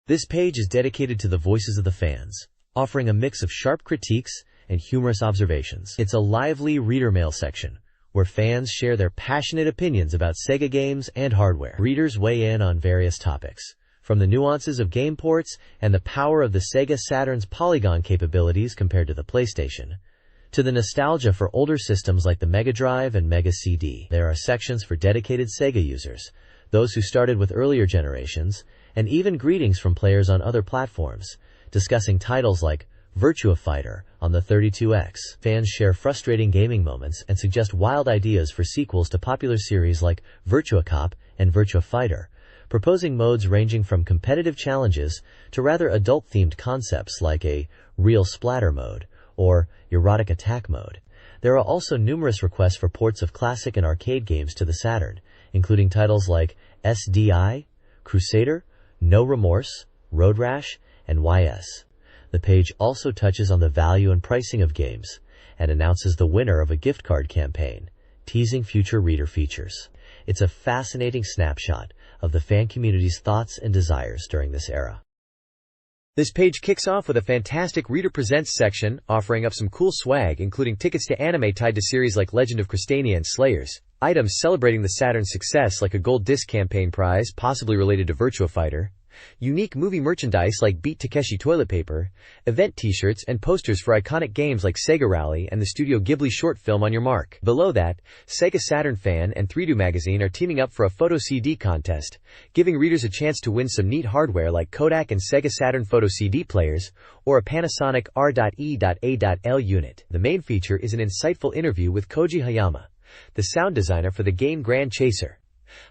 This page is dedicated to the voices of the fans, offering a mix of sharp critiques and humorous observations. It's a lively reader mail section, where fans share their passionate opinions about Sega games and hardware. Readers weigh in on various topics, from the nuances of game ports and the power of the Sega Saturn's polygon capabilities compared to the PlayStation, to the nostalgia for older systems like the Mega Drive and Mega CD. There are sections for dedicated Sega users, those who started with earlier generations, and even greetings from players on other platforms, discussing titles like Virtua Fighter on the 32X. Fans share frustrating gaming moments and suggest wild ideas for sequels to popular series like Virtua Cop and Virtua Fighter, proposing modes ranging from competitive challenges to rather adult-themed concepts like a real splatter mode or erotic attack mode. There are also numerous requests for ports of classic and arcade games to the Saturn, including titles like SDI, Crusader, No Remorse, Road Rash, and YS. The page also touches on the value and pricing of games, and announces the winner of a gift card campaign, teasing future reader features. It's a fascinating snapshot of the fan community's thoughts and desires during this era. This page kicks off with a fantastic Reader Presents section, offering up some cool swag, including tickets to anime tied to series like Legend of Crystania and Slayers, items celebrating the Saturn's success like a gold disc campaign prize possibly related to Virtua Fighter, unique movie merchandise like Beat Takeshi toilet paper, event t-shirts, and posters for iconic games like Sega Rally and the Studio Ghibli short film On Your Mark. Below that, Sega Saturn Fan and 3Do Magazine are teaming up for a photo CD contest, giving readers a chance to win some neat hardware like Kodak and Sega Saturn photo CD players, or a Panasonic R.E.A.L unit. The main feature is an insightful interview with Koji Hayama, the sound designer for the game Grand Chaser.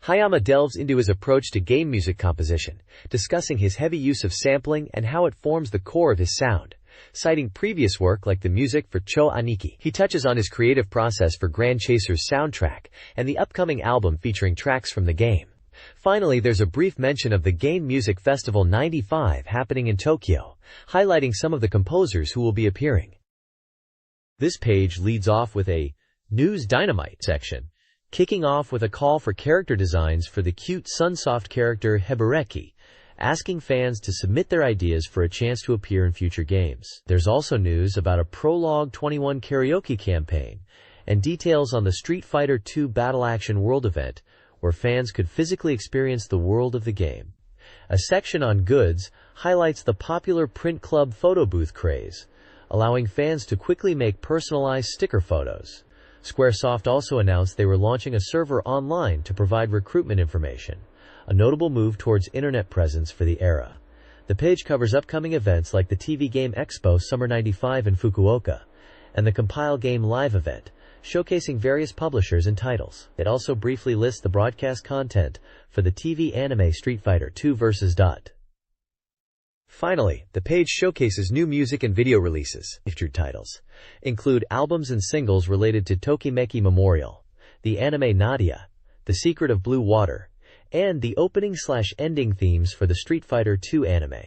Hayama delves into his approach to game music composition, discussing his heavy use of sampling and how it forms the core of his sound, citing previous work like the music for Cho Aniki. He touches on his creative process for Grand Chaser's soundtrack and the upcoming album featuring tracks from the game. Finally, there's a brief mention of the Game Music Festival 95 happening in Tokyo, highlighting some of the composers who will be appearing. This page leads off with a News Dynamite section, kicking off with a call for character designs for the cute Sunsoft character Hebereki, asking fans to submit their ideas for a chance to appear in future games. There's also news about a Prologue 21 karaoke campaign, and details on the Street Fighter II Battle Action World event, where fans could physically experience the world of the game. A section on goods highlights the popular Print Club photo booth craze, allowing fans to quickly make personalized sticker photos. Squaresoft also announced they were launching a server online to provide recruitment information, a notable move towards internet presence for the era. The page covers upcoming events like the TV Game Expo Summer 95 in Fukuoka, and the Compile Game Live event, showcasing various publishers and titles. It also briefly lists the broadcast content for the TV anime Street Fighter II vs. Finally, the page showcases new music and video releases. Featured titles include albums and singles related to Tokimeki Memorial, the anime Nadia, The Secret of Blue Water, and the opening/ending themes for the Street Fighter II anime.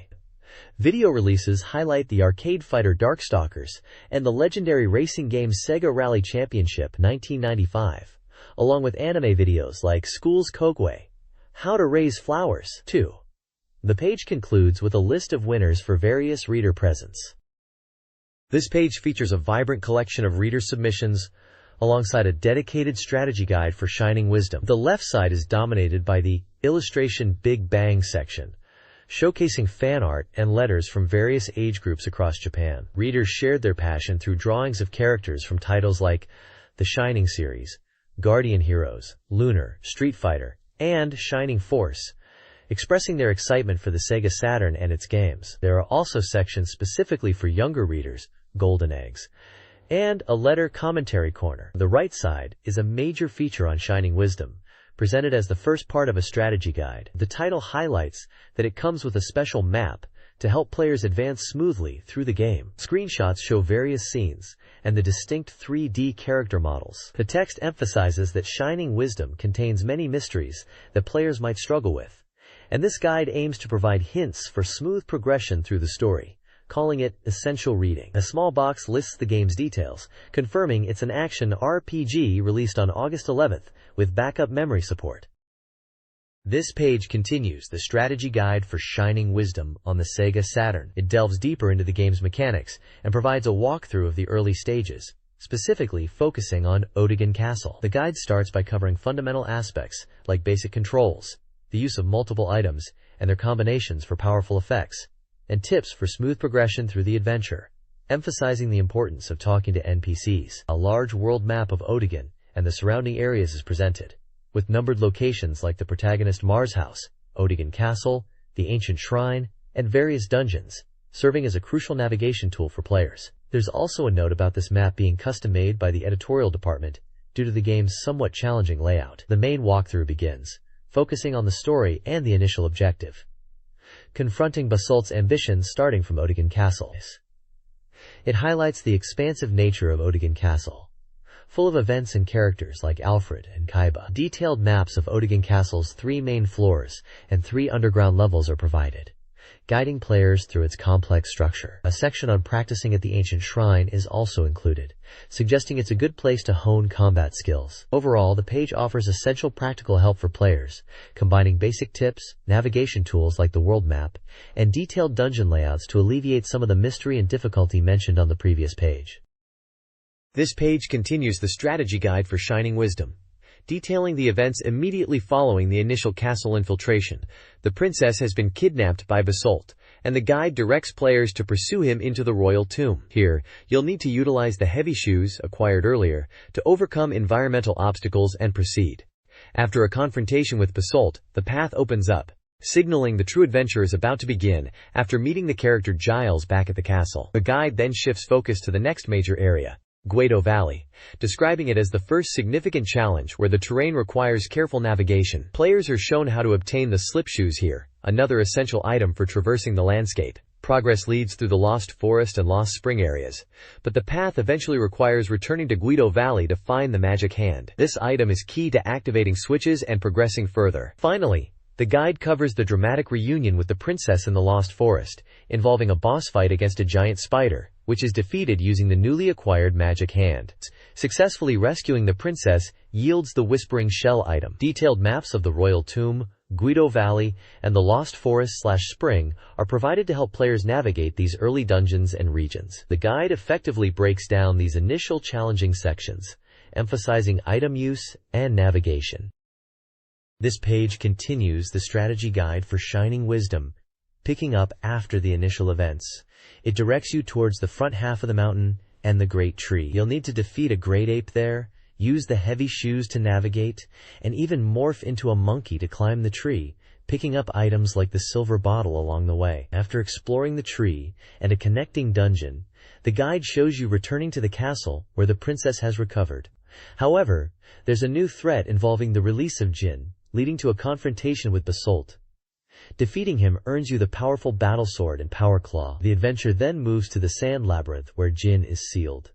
Video releases highlight the arcade fighter Darkstalkers and the legendary racing game Sega Rally Championship 1995, along with anime videos like School's Kogwe, How to Raise Flowers 2. The page concludes with a list of winners for various reader presents. This page features a vibrant collection of reader submissions, alongside a dedicated strategy guide for Shining Wisdom. The left side is dominated by the Illustration Big Bang section, showcasing fan art and letters from various age groups across Japan. Readers shared their passion through drawings of characters from titles like the Shining series, Guardian Heroes, Lunar, Street Fighter, and Shining Force, expressing their excitement for the Sega Saturn and its games. There are also sections specifically for younger readers, Golden Eggs, and a letter commentary corner. The right side is a major feature on Shining Wisdom, presented as the first part of a strategy guide. The title highlights that it comes with a special map to help players advance smoothly through the game. Screenshots show various scenes and the distinct 3D character models. The text emphasizes that Shining Wisdom contains many mysteries that players might struggle with, and this guide aims to provide hints for smooth progression through the story, calling it essential reading. A small box lists the game's details, confirming it's an action RPG released on August 11th with backup memory support. This page continues the strategy guide for Shining Wisdom on the Sega Saturn. It delves deeper into the game's mechanics and provides a walkthrough of the early stages, specifically focusing on Odegan Castle. The guide starts by covering fundamental aspects like basic controls, the use of multiple items and their combinations for powerful effects, and tips for smooth progression through the adventure, emphasizing the importance of talking to NPCs. A large world map of Odegan and the surrounding areas is presented, with numbered locations like the protagonist Mars House, Odegan Castle, the Ancient Shrine, and various dungeons, serving as a crucial navigation tool for players. There's also a note about this map being custom-made by the editorial department due to the game's somewhat challenging layout. The main walkthrough begins, focusing on the story and the initial objective, confronting Basalt's ambitions starting from Odegan Castle. It highlights the expansive nature of Odegan Castle, full of events and characters like Alfred and Kaiba. Detailed maps of Odegan Castle's 3 main floors and 3 underground levels are provided, guiding players through its complex structure. A section on practicing at the Ancient Shrine is also included, suggesting it's a good place to hone combat skills. Overall, the page offers essential practical help for players, combining basic tips, navigation tools like the world map, and detailed dungeon layouts to alleviate some of the mystery and difficulty mentioned on the previous page. This page continues the strategy guide for Shining Wisdom, detailing the events immediately following the initial castle infiltration. The princess has been kidnapped by Basalt, and the guide directs players to pursue him into the royal tomb. Here, you'll need to utilize the heavy shoes, acquired earlier, to overcome environmental obstacles and proceed. After a confrontation with Basalt, the path opens up, signaling the true adventure is about to begin. After meeting the character Giles back at the castle, the guide then shifts focus to the next major area, Guido Valley, describing it as the first significant challenge where the terrain requires careful navigation. Players are shown how to obtain the slipshoes here, another essential item for traversing the landscape. Progress leads through the Lost Forest and Lost Spring areas, but the path eventually requires returning to Guido Valley to find the magic hand. This item is key to activating switches and progressing further. Finally, the guide covers the dramatic reunion with the princess in the Lost Forest, involving a boss fight against a giant spider, which is defeated using the newly acquired magic hand. Successfully rescuing the princess yields the Whispering Shell item. Detailed maps of the royal tomb, Guido Valley, and the Lost Forest/Spring are provided to help players navigate these early dungeons and regions. The guide effectively breaks down these initial challenging sections, emphasizing item use and navigation. This page continues the strategy guide for Shining Wisdom, picking up after the initial events. It directs you towards the front half of the mountain and the Great Tree. You'll need to defeat a great ape there, use the heavy shoes to navigate, and even morph into a monkey to climb the tree, picking up items like the silver bottle along the way. After exploring the tree and a connecting dungeon, the guide shows you returning to the castle where the princess has recovered. However, there's a new threat involving the release of Jin, leading to a confrontation with Basalt. Defeating him earns you the powerful battle sword and power claw. The adventure then moves to the Sand Labyrinth where Jin is sealed.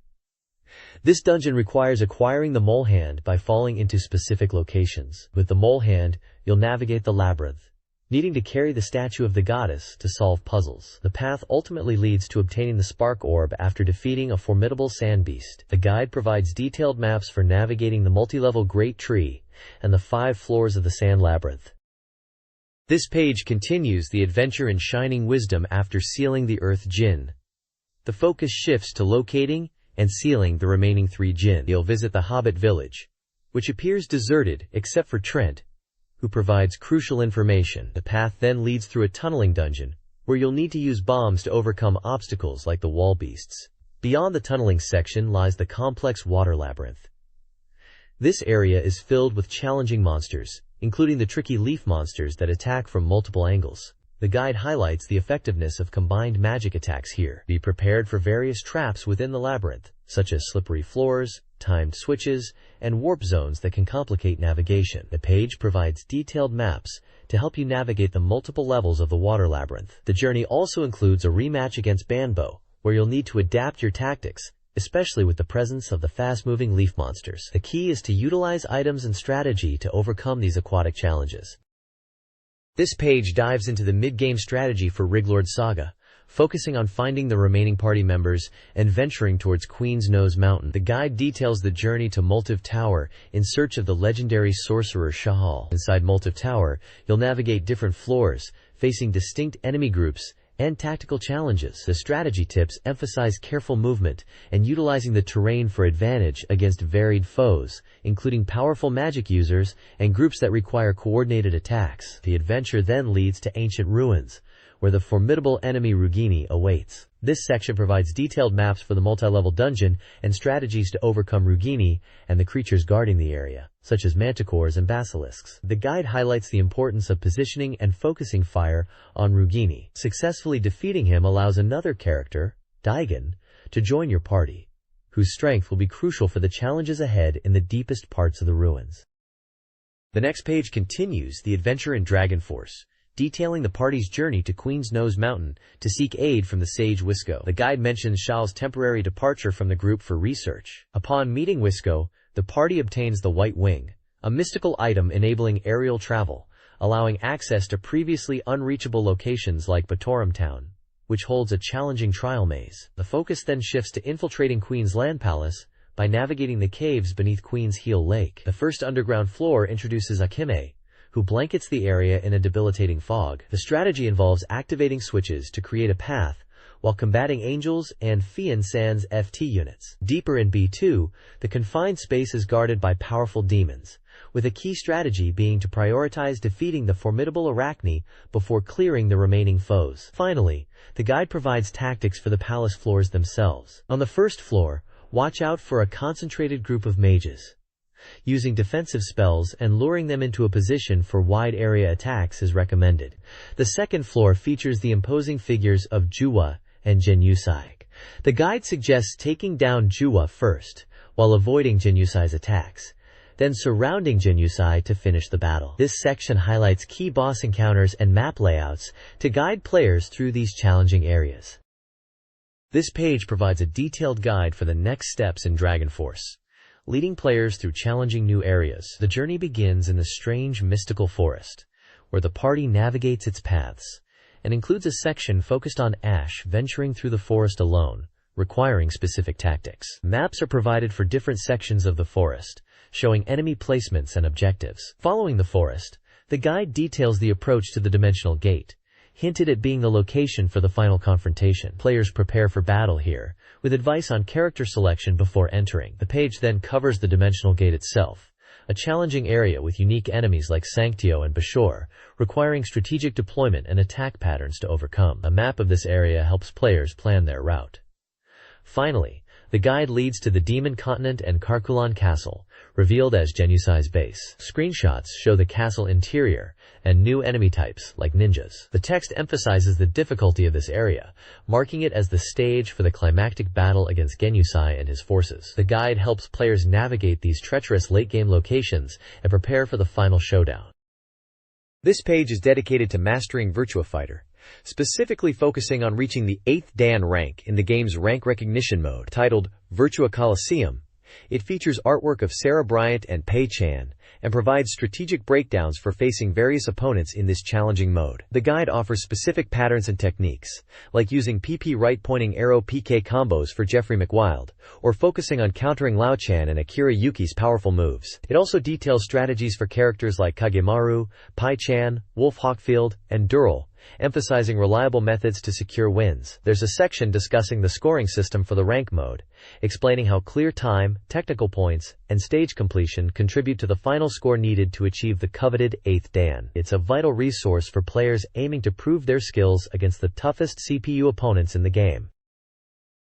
This dungeon requires acquiring the mole hand by falling into specific locations. With the mole hand, you'll navigate the labyrinth, needing to carry the statue of the goddess to solve puzzles. The path ultimately leads to obtaining the spark orb after defeating a formidable sand beast. The guide provides detailed maps for navigating the multi-level Great Tree and the 5 floors of the Sand Labyrinth. This page continues the adventure in Shining Wisdom after sealing the Earth Jin. The focus shifts to locating and sealing the remaining 3 Jin. You'll visit the Hobbit village, which appears deserted except for Trent, who provides crucial information. The path then leads through a tunneling dungeon, where you'll need to use bombs to overcome obstacles like the wall beasts. Beyond the tunneling section lies the complex water labyrinth. This area is filled with challenging monsters, including the tricky leaf monsters that attack from multiple angles. The guide highlights the effectiveness of combined magic attacks here. Be prepared for various traps within the labyrinth, such as slippery floors, timed switches, and warp zones that can complicate navigation. The page provides detailed maps to help you navigate the multiple levels of the water labyrinth. The journey also includes a rematch against Banbo, where you'll need to adapt your tactics, especially with the presence of the fast-moving leaf monsters. The key is to utilize items and strategy to overcome these aquatic challenges. This page dives into the mid-game strategy for Riglord Saga, focusing on finding the remaining party members and venturing towards Queen's Nose Mountain. The guide details the journey to Moltiv Tower in search of the legendary sorcerer Shahal. Inside Moltiv Tower, you'll navigate different floors, facing distinct enemy groups and tactical challenges. The strategy tips emphasize careful movement and utilizing the terrain for advantage against varied foes, including powerful magic users and groups that require coordinated attacks. The adventure then leads to ancient ruins, where the formidable enemy Rugini awaits. This section provides detailed maps for the multi-level dungeon and strategies to overcome Rugini and the creatures guarding the area, such as manticores and basilisks. The guide highlights the importance of positioning and focusing fire on Rugini. Successfully defeating him allows another character, Daigon, to join your party, whose strength will be crucial for the challenges ahead in the deepest parts of the ruins. The next page continues the adventure in Dragon Force, detailing the party's journey to Queen's Nose Mountain to seek aid from the sage Wisco. The guide mentions Shal's temporary departure from the group for research. Upon meeting Wisco, the party obtains the White Wing, a mystical item enabling aerial travel, allowing access to previously unreachable locations like Batorum Town, which holds a challenging trial maze. The focus then shifts to infiltrating Queen's Land Palace by navigating the caves beneath Queen's Heel Lake. The first underground floor introduces Akime, who blankets the area in a debilitating fog. The strategy involves activating switches to create a path while combating Angels and Fian San's FT units. Deeper in B2, the confined space is guarded by powerful demons, with a key strategy being to prioritize defeating the formidable Arachne before clearing the remaining foes. Finally, the guide provides tactics for the palace floors themselves. On the first floor, watch out for a concentrated group of mages. Using defensive spells and luring them into a position for wide-area attacks is recommended. The second floor features the imposing figures of Juwa and Genusai. The guide suggests taking down Juwa first, while avoiding Genusai's attacks, then surrounding Genusai to finish the battle. This section highlights key boss encounters and map layouts to guide players through these challenging areas. This page provides a detailed guide for the next steps in Dragon Force, leading players through challenging new areas. The journey begins in the strange mystical forest, where the party navigates its paths, and includes a section focused on Ash venturing through the forest alone, requiring specific tactics. Maps are provided for different sections of the forest, showing enemy placements and objectives. Following the forest, the guide details the approach to the dimensional gate, hinted at being the location for the final confrontation. Players prepare for battle here, with advice on character selection before entering. The page then covers the dimensional gate itself, a challenging area with unique enemies like Sanctio and Bashor, requiring strategic deployment and attack patterns to overcome. A map of this area helps players plan their route. Finally, the guide leads to the Demon Continent and Karkulan Castle, revealed as Genusai's base. Screenshots show the castle interior and new enemy types, like ninjas. The text emphasizes the difficulty of this area, marking it as the stage for the climactic battle against Genusai and his forces. The guide helps players navigate these treacherous late-game locations and prepare for the final showdown. This page is dedicated to mastering Virtua Fighter, specifically focusing on reaching the 8th Dan rank in the game's rank recognition mode. Titled Virtua Coliseum, it features artwork of Sarah Bryant and Pei Chan, and provides strategic breakdowns for facing various opponents in this challenging mode. The guide offers specific patterns and techniques, like using PP right-pointing arrow PK combos for Jeffrey McWild, or focusing on countering Lao Chan and Akira Yuki's powerful moves. It also details strategies for characters like Kagemaru, Pai Chan, Wolf Hawkfield, and Dural, emphasizing reliable methods to secure wins. There's a section discussing the scoring system for the rank mode, explaining how clear time, technical points, and stage completion contribute to the final score needed to achieve the coveted 8th Dan. It's a vital resource for players aiming to prove their skills against the toughest CPU opponents in the game.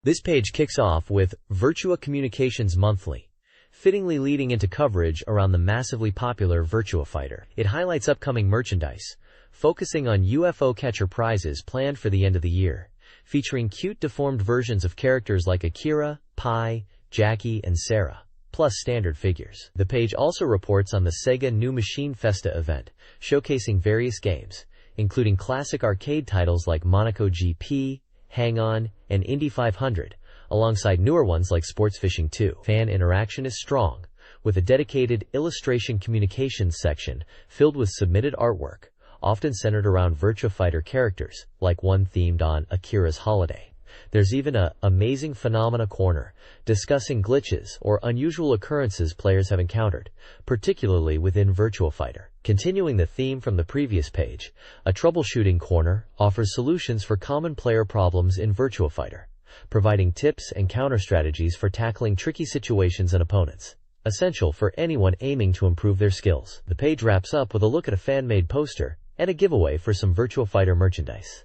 This page kicks off with Virtua Communications Monthly, fittingly leading into coverage around the massively popular Virtua Fighter. It highlights upcoming merchandise, focusing on UFO catcher prizes planned for the end of the year, featuring cute deformed versions of characters like Akira, Pai, Jackie, and Sarah. plus standard figures. The page also reports on the Sega New Machine Festa event, showcasing various games, including classic arcade titles like Monaco GP, Hang-On, and Indy 500, alongside newer ones like Sports Fishing 2. Fan interaction is strong, with a dedicated illustration communications section filled with submitted artwork, often centered around Virtua Fighter characters, like one themed on Akira's Holiday. There's even a Amazing Phenomena corner, discussing glitches or unusual occurrences players have encountered, particularly within Virtua Fighter. Continuing the theme from the previous page, a troubleshooting corner offers solutions for common player problems in Virtua Fighter, providing tips and counter strategies for tackling tricky situations and opponents, essential for anyone aiming to improve their skills. The page wraps up with a look at a fan-made poster and a giveaway for some Virtua Fighter merchandise.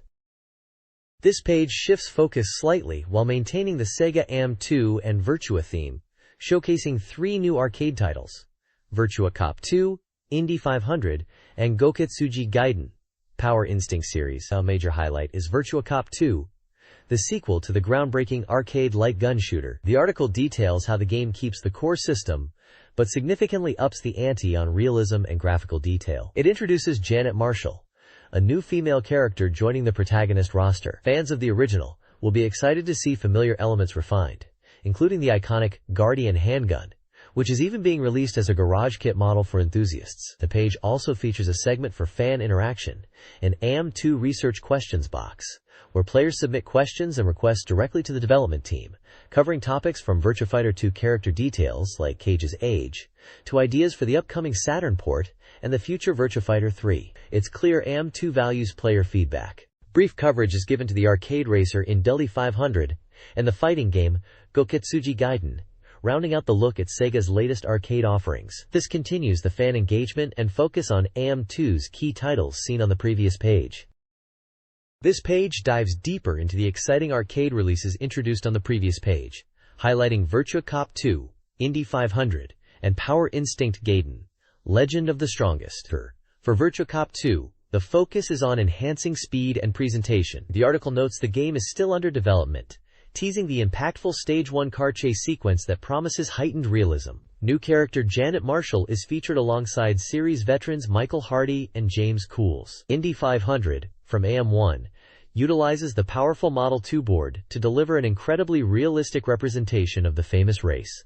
This page shifts focus slightly while maintaining the Sega AM2 and Virtua theme, showcasing 3 new arcade titles: Virtua Cop 2, Indy 500, and Goketsuji Gaiden Power Instinct series. A major highlight is Virtua Cop 2, the sequel to the groundbreaking arcade light gun shooter. The article details how the game keeps the core system, but significantly ups the ante on realism and graphical detail. It introduces Janet Marshall, a new female character joining the protagonist roster. Fans of the original will be excited to see familiar elements refined, including the iconic Guardian handgun, which is even being released as a garage kit model for enthusiasts. The page also features a segment for fan interaction, an AM2 research questions box, where players submit questions and requests directly to the development team, covering topics from Virtua Fighter 2 character details like Cage's age, to ideas for the upcoming Saturn port and the future Virtua Fighter 3. It's clear AM2 values player feedback. Brief coverage is given to the arcade racer in Indy 500 and the fighting game Goketsuji Gaiden, rounding out the look at Sega's latest arcade offerings. This continues the fan engagement and focus on AM2's key titles seen on the previous page. This page dives deeper into the exciting arcade releases introduced on the previous page, highlighting Virtua Cop 2, Indy 500, and Power Instinct Gaiden, Legend of the Strongest. For Virtua Cop 2, the focus is on enhancing speed and presentation. The article notes the game is still under development, teasing the impactful Stage 1 car chase sequence that promises heightened realism. New character Janet Marshall is featured alongside series veterans Michael Hardy and James Cools. Indy 500, from AM1, utilizes the powerful Model 2 board to deliver an incredibly realistic representation of the famous race,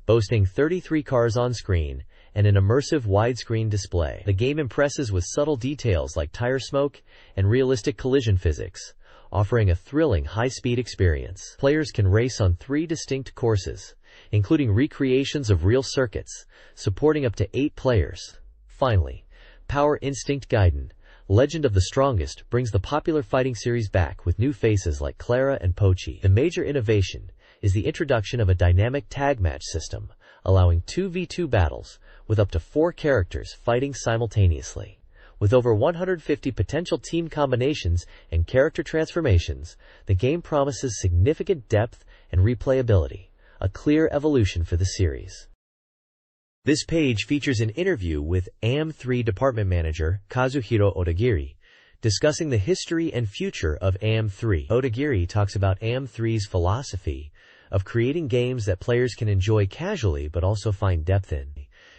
boasting 33 cars on screen and an immersive widescreen display. The game impresses with subtle details like tire smoke and realistic collision physics, offering a thrilling high-speed experience. Players can race on 3 distinct courses, including recreations of real circuits, supporting up to 8 players. Finally, Power Instinct Gaiden, Legend of the Strongest, brings the popular fighting series back with new faces like Clara and Pochi. The major innovation is the introduction of a dynamic tag match system, allowing 2v2 battles with up to 4 characters fighting simultaneously. With over 150 potential team combinations and character transformations, the game promises significant depth and replayability, a clear evolution for the series. This page features an interview with AM3 Department Manager Kazuhiro Odagiri, discussing the history and future of AM3. Odagiri talks about AM3's philosophy of creating games that players can enjoy casually but also find depth in.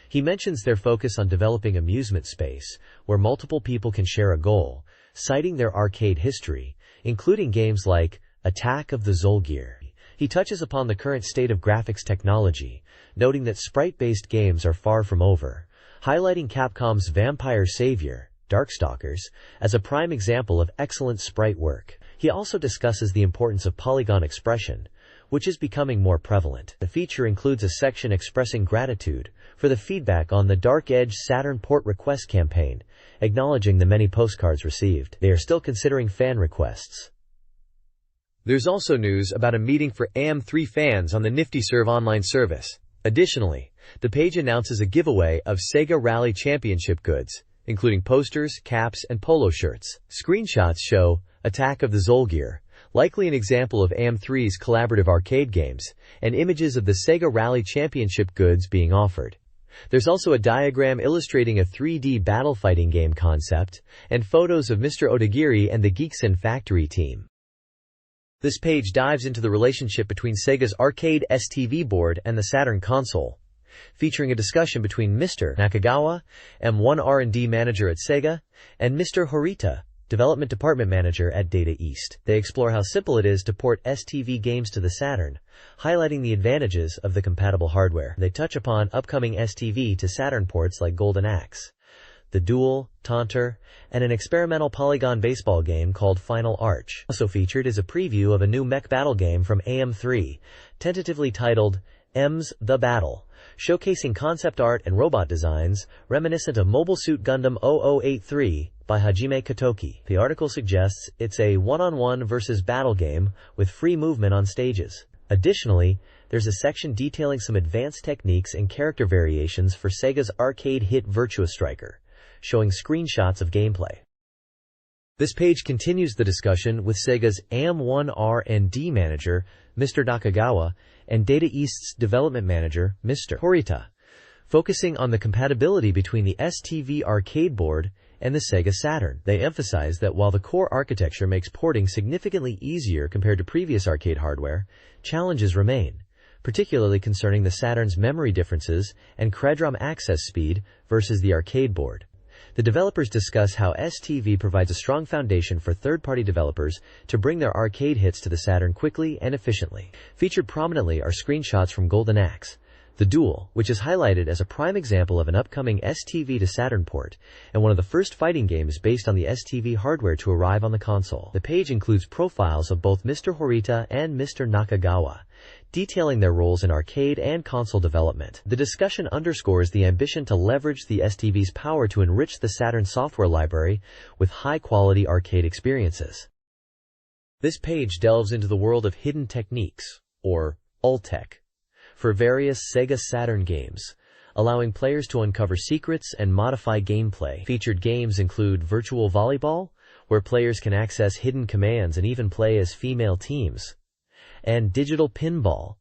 He mentions their focus on developing amusement space, where multiple people can share a goal, citing their arcade history, including games like Attack of the Zolgear. He touches upon the current state of graphics technology, noting that sprite-based games are far from over, highlighting Capcom's Vampire Savior, Darkstalkers, as a prime example of excellent sprite work. He also discusses the importance of polygon expression, which is becoming more prevalent. The feature includes a section expressing gratitude for the feedback on the Dark Edge Saturn port request campaign, acknowledging the many postcards received. They are still considering fan requests. There's also news about a meeting for AM3 fans on the NiftyServe online service. Additionally, the page announces a giveaway of Sega Rally Championship goods, including posters, caps, and polo shirts. Screenshots show Attack of the Zolgear, likely an example of AM3's collaborative arcade games, and images of the Sega Rally Championship goods being offered. There's also a diagram illustrating a 3D battle fighting game concept, and photos of Mr. Odagiri and the Geeksin Factory team. This page dives into the relationship between Sega's arcade STV board and the Saturn console, featuring a discussion between Mr. Nakagawa, M1 R&D manager at Sega, and Mr. Horita, development department manager at Data East. They explore how simple it is to port STV games to the Saturn, highlighting the advantages of the compatible hardware. They touch upon upcoming STV to Saturn ports like Golden Axe, The Duel, Taunter, and an experimental polygon baseball game called Final Arch. Also featured is a preview of a new mech battle game from AM3, tentatively titled M's The Battle, showcasing concept art and robot designs reminiscent of Mobile Suit Gundam 0083 by Hajime Kotoki. The article suggests it's a one-on-one versus battle game with free movement on stages. Additionally, there's a section detailing some advanced techniques and character variations for Sega's arcade hit Virtua Striker, showing screenshots of gameplay. This page continues the discussion with Sega's AM1 R&D manager, Mr. Nakagawa, and Data East's development manager, Mr. Horita, focusing on the compatibility between the STV arcade board and the Sega Saturn. They emphasize that while the core architecture makes porting significantly easier compared to previous arcade hardware, challenges remain, particularly concerning the Saturn's memory differences and CredROM access speed versus the arcade board. The developers discuss how STV provides a strong foundation for third-party developers to bring their arcade hits to the Saturn quickly and efficiently. Featured prominently are screenshots from Golden Axe, The Duel, which is highlighted as a prime example of an upcoming STV to Saturn port, and one of the first fighting games based on the STV hardware to arrive on the console. The page includes profiles of both Mr. Horita and Mr. Nakagawa, detailing their roles in arcade and console development. The discussion underscores the ambition to leverage the STV's power to enrich the Saturn software library with high-quality arcade experiences. This page delves into the world of hidden techniques, or ULTech, for various Sega Saturn games, allowing players to uncover secrets and modify gameplay. Featured games include Virtual Volleyball, where players can access hidden commands and even play as female teams, and Digital Pinball,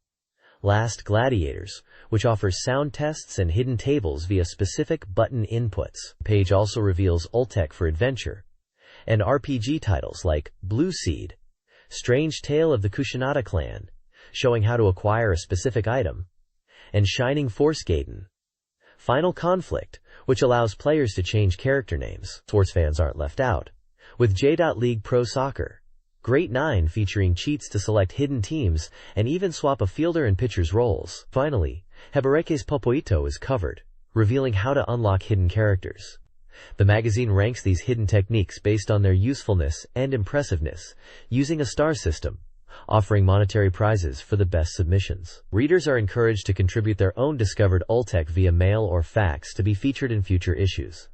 Last Gladiators, which offers sound tests and hidden tables via specific button inputs. The page also reveals ULTech for adventure and RPG titles like Blue Seed, Strange Tale of the Kushinada Clan, showing how to acquire a specific item, and Shining Force Gaiden, Final Conflict, which allows players to change character names. Sports fans aren't left out, with J.League Pro Soccer, Great 9 featuring cheats to select hidden teams and even swap a fielder and pitcher's roles. Finally, Hebereke's Popoito is covered, revealing how to unlock hidden characters. The magazine ranks these hidden techniques based on their usefulness and impressiveness, using a star system, offering monetary prizes for the best submissions. Readers are encouraged to contribute their own discovered ULTech via mail or fax to be featured in future issues.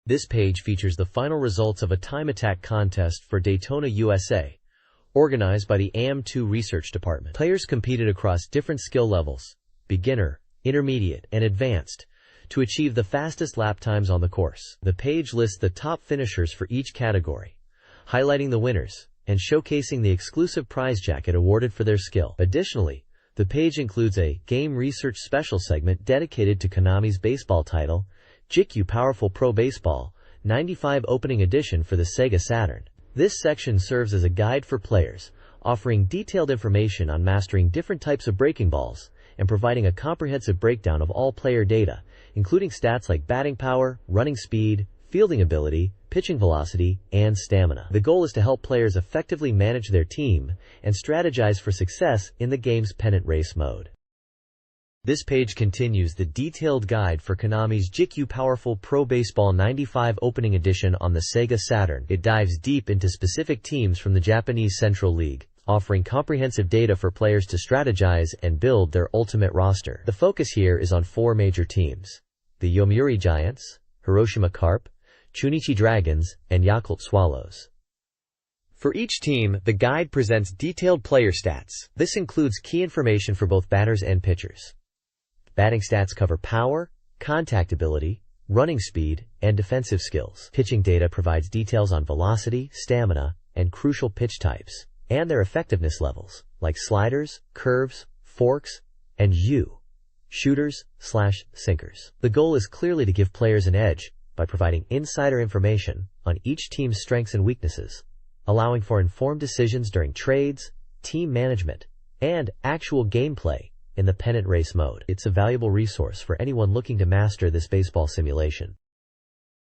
This page features the final results of a time attack contest for Daytona, USA, organized by the AM2 Research Department. Players competed across different skill levels, beginner, intermediate, and advanced, to achieve the fastest lap times on the course. The page lists the top finishers for each category, highlighting the winners and showcasing the exclusive prize jacket awarded for their skill. Additionally, the page includes a game research special segment dedicated to Konami's baseball title, JIKU Powerful Pro Baseball 95 Opening Edition for the Sega Saturn. This section serves as a guide for players, offering detailed information on mastering different types of breaking balls and providing a comprehensive breakdown of all player data, including stats like batting power, running speed, fielding ability, pitching velocity, and stamina. The goal is to help players effectively manage their team and strategize for success in the game's pennant race mode. This page continues the detailed guide for Konami's JIKU Powerful Pro Baseball 95 Opening Edition on the Sega Saturn. It dives deep into specific teams from the Japanese Central League, offering comprehensive data for players to strategize and build their ultimate roster. The focus here is on 4 major teams: the Yomiuri Giants, Hiroshima Carp, Chunichi Dragons, and Yakult Swallows. For each team, the guide presents detailed player stats. This includes key information for both batters and pitchers. Batting stats cover power, contact ability, running speed, and defensive skills. Pitching data provides details on velocity, stamina, and crucial pitch types, and their effectiveness levels, like sliders, curves, forks, and shooters/sinkers. The goal is clearly to give players an edge by providing insider information on each team's strengths and weaknesses, allowing for informed decisions during trades, team management, and actual gameplay in the pennant race mode. It's a valuable resource for anyone looking to master this baseball simulation.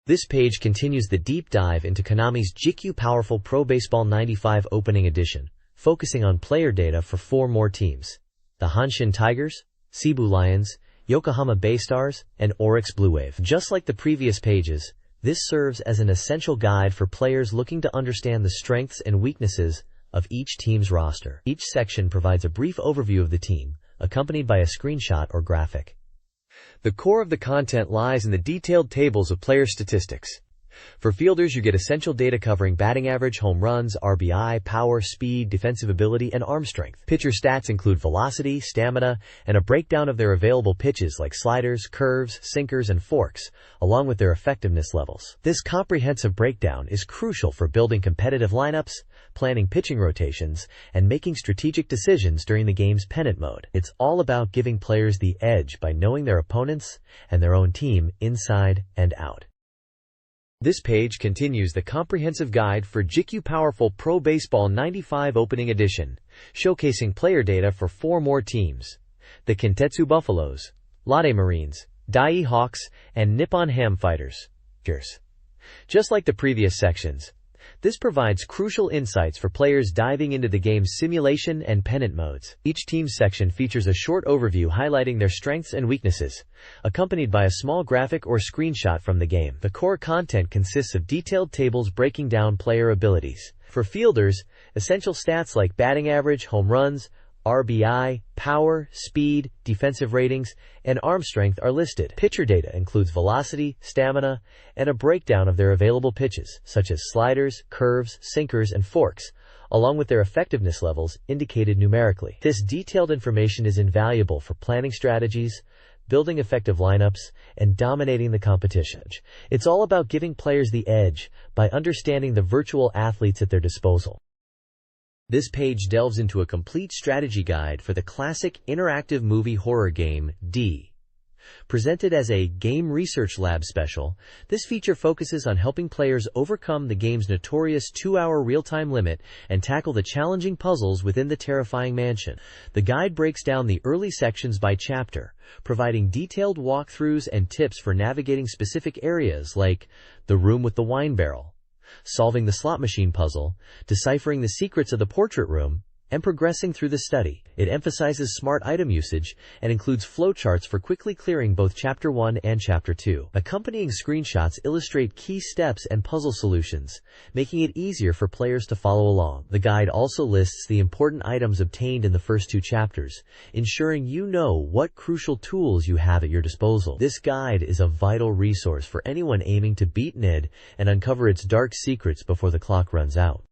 This page continues the deep dive into Konami's GQ Powerful Pro Baseball 95 Opening Edition, focusing on player data for 4 more teams: the Hanshin Tigers, Cebu Lions, Yokohama Baystars, and Oryx Blue Wave. Just like the previous pages, this serves as an essential guide for players looking to understand the strengths and weaknesses of each team's roster. Each section provides a brief overview of the team, accompanied by a screenshot or graphic. The core of the content lies in the detailed tables of player statistics. For fielders, you get essential data covering batting average, home runs, RBI, power, speed, defensive ability, and arm strength. Pitcher stats include velocity, stamina, and a breakdown of their available pitches like sliders, curves, sinkers, and forks, along with their effectiveness levels. This comprehensive breakdown is crucial for building competitive lineups, planning pitching rotations, and making strategic decisions during the game's pennant mode. It's all about giving players the edge by knowing their opponents and their own team inside and out. This page continues the comprehensive guide for GQ Powerful Pro Baseball 95 Opening Edition, showcasing player data for 4 more teams: the Kintetsu Buffaloes, Lotte Marines, Dai Hawks, and Nippon Ham Fighters. Just like the previous sections, this provides crucial insights for players diving into the game's simulation and pennant modes. Each team's section features a short overview highlighting their strengths and weaknesses, accompanied by a small graphic or screenshot from the game. The core content consists of detailed tables breaking down player abilities. For fielders, essential stats like batting average, home runs, RBI, power, speed, defensive ratings, and arm strength are listed. Pitcher data includes velocity, stamina, and a breakdown of their available pitches, such as sliders, curves, sinkers, and forks, along with their effectiveness levels indicated numerically. This detailed information is invaluable for planning strategies, building effective lineups, and dominating the competition. It's all about giving players the edge by understanding the virtual athletes at their disposal. This page delves into a complete strategy guide for the classic interactive movie horror game, D. Presented as a Game Research Lab special, this feature focuses on helping players overcome the game's notorious 2-hour real-time limit and tackle the challenging puzzles within the terrifying mansion. The guide breaks down the early sections by chapter, providing detailed walkthroughs and tips for navigating specific areas like the room with the wine barrel, solving the slot machine puzzle, deciphering the secrets of the portrait room, and progressing through the study. It emphasizes smart item usage and includes flowcharts for quickly clearing both Chapter 1 and Chapter 2. Accompanying screenshots illustrate key steps and puzzle solutions, making it easier for players to follow along. The guide also lists the important items obtained in the first 2 chapters, ensuring you know what crucial tools you have at your disposal. This guide is a vital resource for anyone aiming to beat NID and uncover its dark secrets before the clock runs out.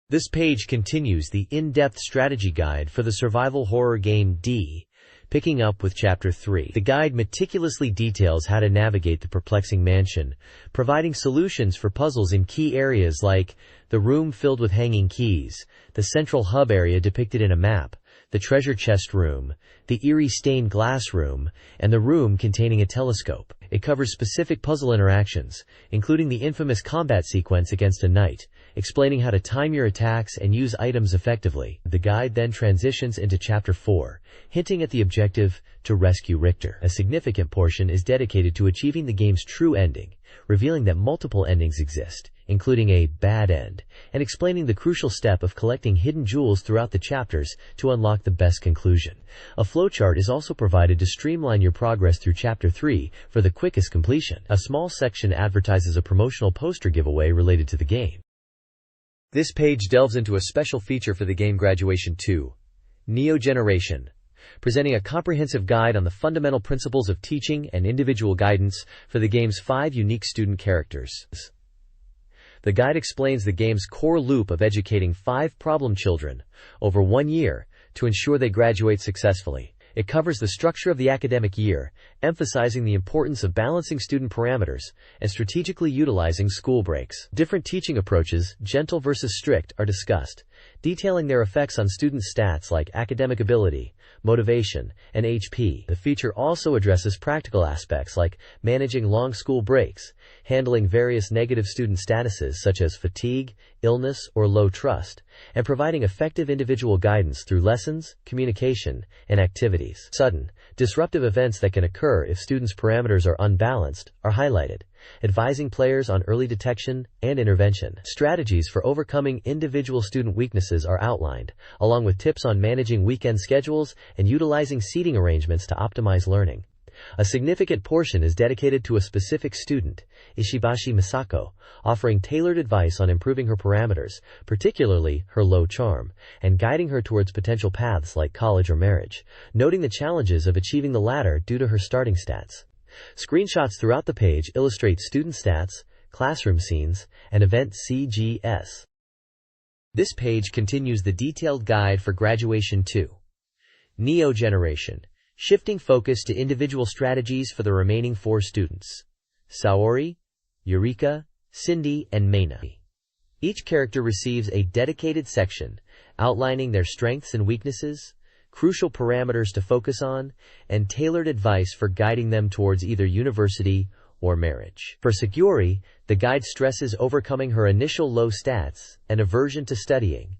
This page continues the in-depth strategy guide for the survival horror game D, picking up with Chapter 3. The guide meticulously details how to navigate the perplexing mansion, providing solutions for puzzles in key areas like the room filled with hanging keys, the central hub area depicted in a map, the treasure chest room, the eerie stained glass room, and the room containing a telescope. It covers specific puzzle interactions, including the infamous combat sequence against a knight, explaining how to time your attacks and use items effectively. The guide then transitions into Chapter 4, hinting at the objective to rescue Richter. A significant portion is dedicated to achieving the game's true ending, revealing that multiple endings exist, including a bad end, and explaining the crucial step of collecting hidden jewels throughout the chapters to unlock the best conclusion. A flowchart is also provided to streamline your progress through Chapter 3 for the quickest completion. A small section advertises a promotional poster giveaway related to the game. This page delves into a special feature for the game Graduation 2, Neo Generation, presenting a comprehensive guide on the fundamental principles of teaching and individual guidance for the game's 5 unique student characters. The guide explains the game's core loop of educating 5 problem children over 1 year to ensure they graduate successfully. It covers the structure of the academic year, emphasizing the importance of balancing student parameters and strategically utilizing school breaks. Different teaching approaches, gentle versus strict, are discussed, detailing their effects on students' stats like academic ability, motivation, and HP. The feature also addresses practical aspects like managing long school breaks, handling various negative student statuses such as fatigue, illness, or low trust, and providing effective individual guidance through lessons, communication, and activities. Sudden, disruptive events that can occur if students' parameters are unbalanced are highlighted, advising players on early detection and intervention. Strategies for overcoming individual student weaknesses are outlined, along with tips on managing weekend schedules and utilizing seating arrangements to optimize learning. A significant portion is dedicated to a specific student, Ishibashi Misako, offering tailored advice on improving her parameters, particularly her low charm, and guiding her towards potential paths like college or marriage, noting the challenges of achieving the latter due to her starting stats. Screenshots throughout the page illustrate student stats, classroom scenes, and event CGS. This page continues the detailed guide for Graduation 2. Neo Generation, shifting focus to individual strategies for the remaining 4 students: Saori, Eureka, Cindy, and Meina. Each character receives a dedicated section outlining their strengths and weaknesses, crucial parameters to focus on, and tailored advice for guiding them towards either university or marriage. For Saori, the guide stresses overcoming her initial low stats and aversion to studying,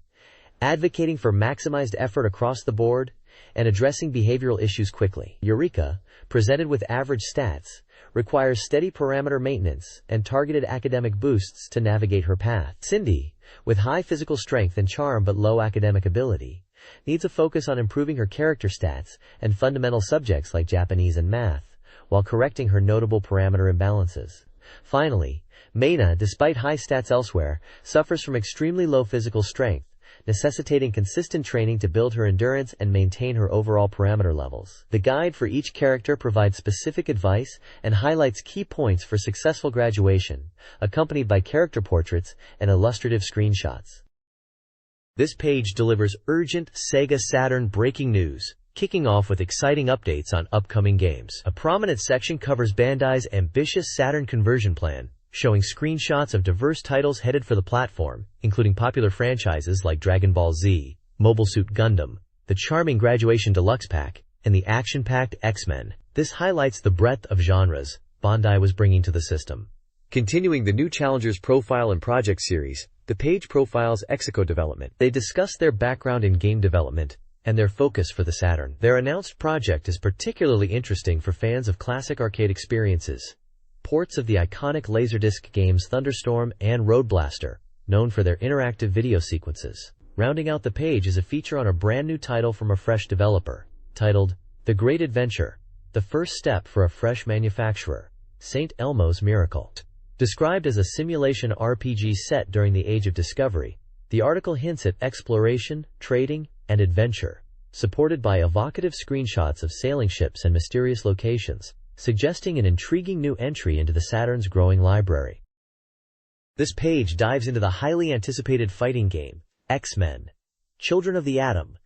advocating for maximized effort across the board, and addressing behavioral issues quickly. Eureka, presented with average stats, requires steady parameter maintenance and targeted academic boosts to navigate her path. Cindy, with high physical strength and charm but low academic ability, needs a focus on improving her character stats and fundamental subjects like Japanese and math, while correcting her notable parameter imbalances. Finally, Meina, despite high stats elsewhere, suffers from extremely low physical strength, necessitating consistent training to build her endurance and maintain her overall parameter levels. The guide for each character provides specific advice and highlights key points for successful graduation, accompanied by character portraits and illustrative screenshots. This page delivers urgent Sega Saturn breaking news, kicking off with exciting updates on upcoming games. A prominent section covers Bandai's ambitious Saturn conversion plan, showing screenshots of diverse titles headed for the platform, including popular franchises like Dragon Ball Z, Mobile Suit Gundam, the charming Graduation Deluxe Pack, and the action-packed X-Men. This highlights the breadth of genres Bandai was bringing to the system. Continuing the new Challengers Profile and Project series, the page profiles Execo development. They discuss their background in game development and their focus for the Saturn. Their announced project is particularly interesting for fans of classic arcade experiences. Ports of the iconic Laserdisc games Thunderstorm and Road Blaster, known for their interactive video sequences. Rounding out the page is a feature on a brand new title from a fresh developer, titled The Great Adventure, the first step for a fresh manufacturer, St. Elmo's Miracle. Described as a simulation RPG set during the Age of Discovery, the article hints at exploration, trading, and adventure, supported by evocative screenshots of sailing ships and mysterious locations, suggesting an intriguing new entry into the Saturn's growing library. This page dives into the highly anticipated fighting game, X-Men, Children of the Atom,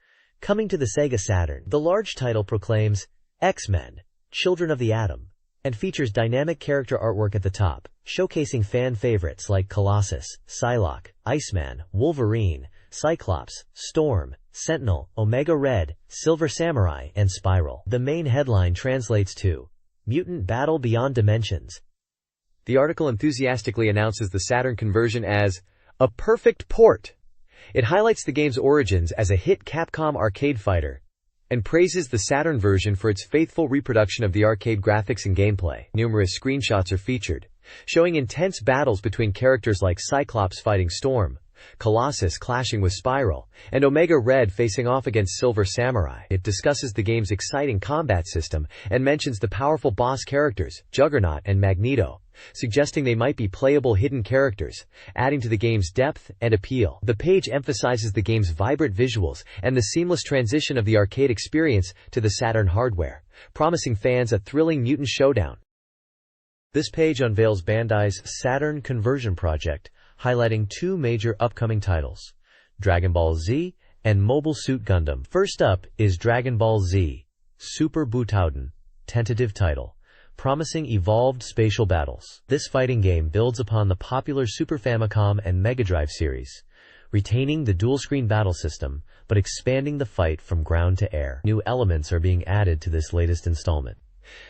coming to the Sega Saturn. The large title proclaims, X-Men, Children of the Atom, and features dynamic character artwork at the top, showcasing fan favorites like Colossus, Psylocke, Iceman, Wolverine, Cyclops, Storm, Sentinel, Omega Red, Silver Samurai, and Spiral. The main headline translates to Mutant Battle Beyond Dimensions. The article enthusiastically announces the Saturn conversion as a perfect port. It highlights the game's origins as a hit Capcom arcade fighter and praises the Saturn version for its faithful reproduction of the arcade graphics and gameplay. Numerous screenshots are featured, showing intense battles between characters like Cyclops fighting Storm, Colossus clashing with Spiral, and Omega Red facing off against Silver Samurai. It discusses the game's exciting combat system and mentions the powerful boss characters, Juggernaut and Magneto, suggesting they might be playable hidden characters, adding to the game's depth and appeal. The page emphasizes the game's vibrant visuals and the seamless transition of the arcade experience to the Saturn hardware, promising fans a thrilling mutant showdown. This page unveils Bandai's Saturn conversion project, highlighting 2 major upcoming titles, Dragon Ball Z and Mobile Suit Gundam. First up is Dragon Ball Z, Super Butoden, tentative title, promising evolved spatial battles. This fighting game builds upon the popular Super Famicom and Mega Drive series, retaining the dual-screen battle system, but expanding the fight from ground to air. New elements are being added to this latest installment.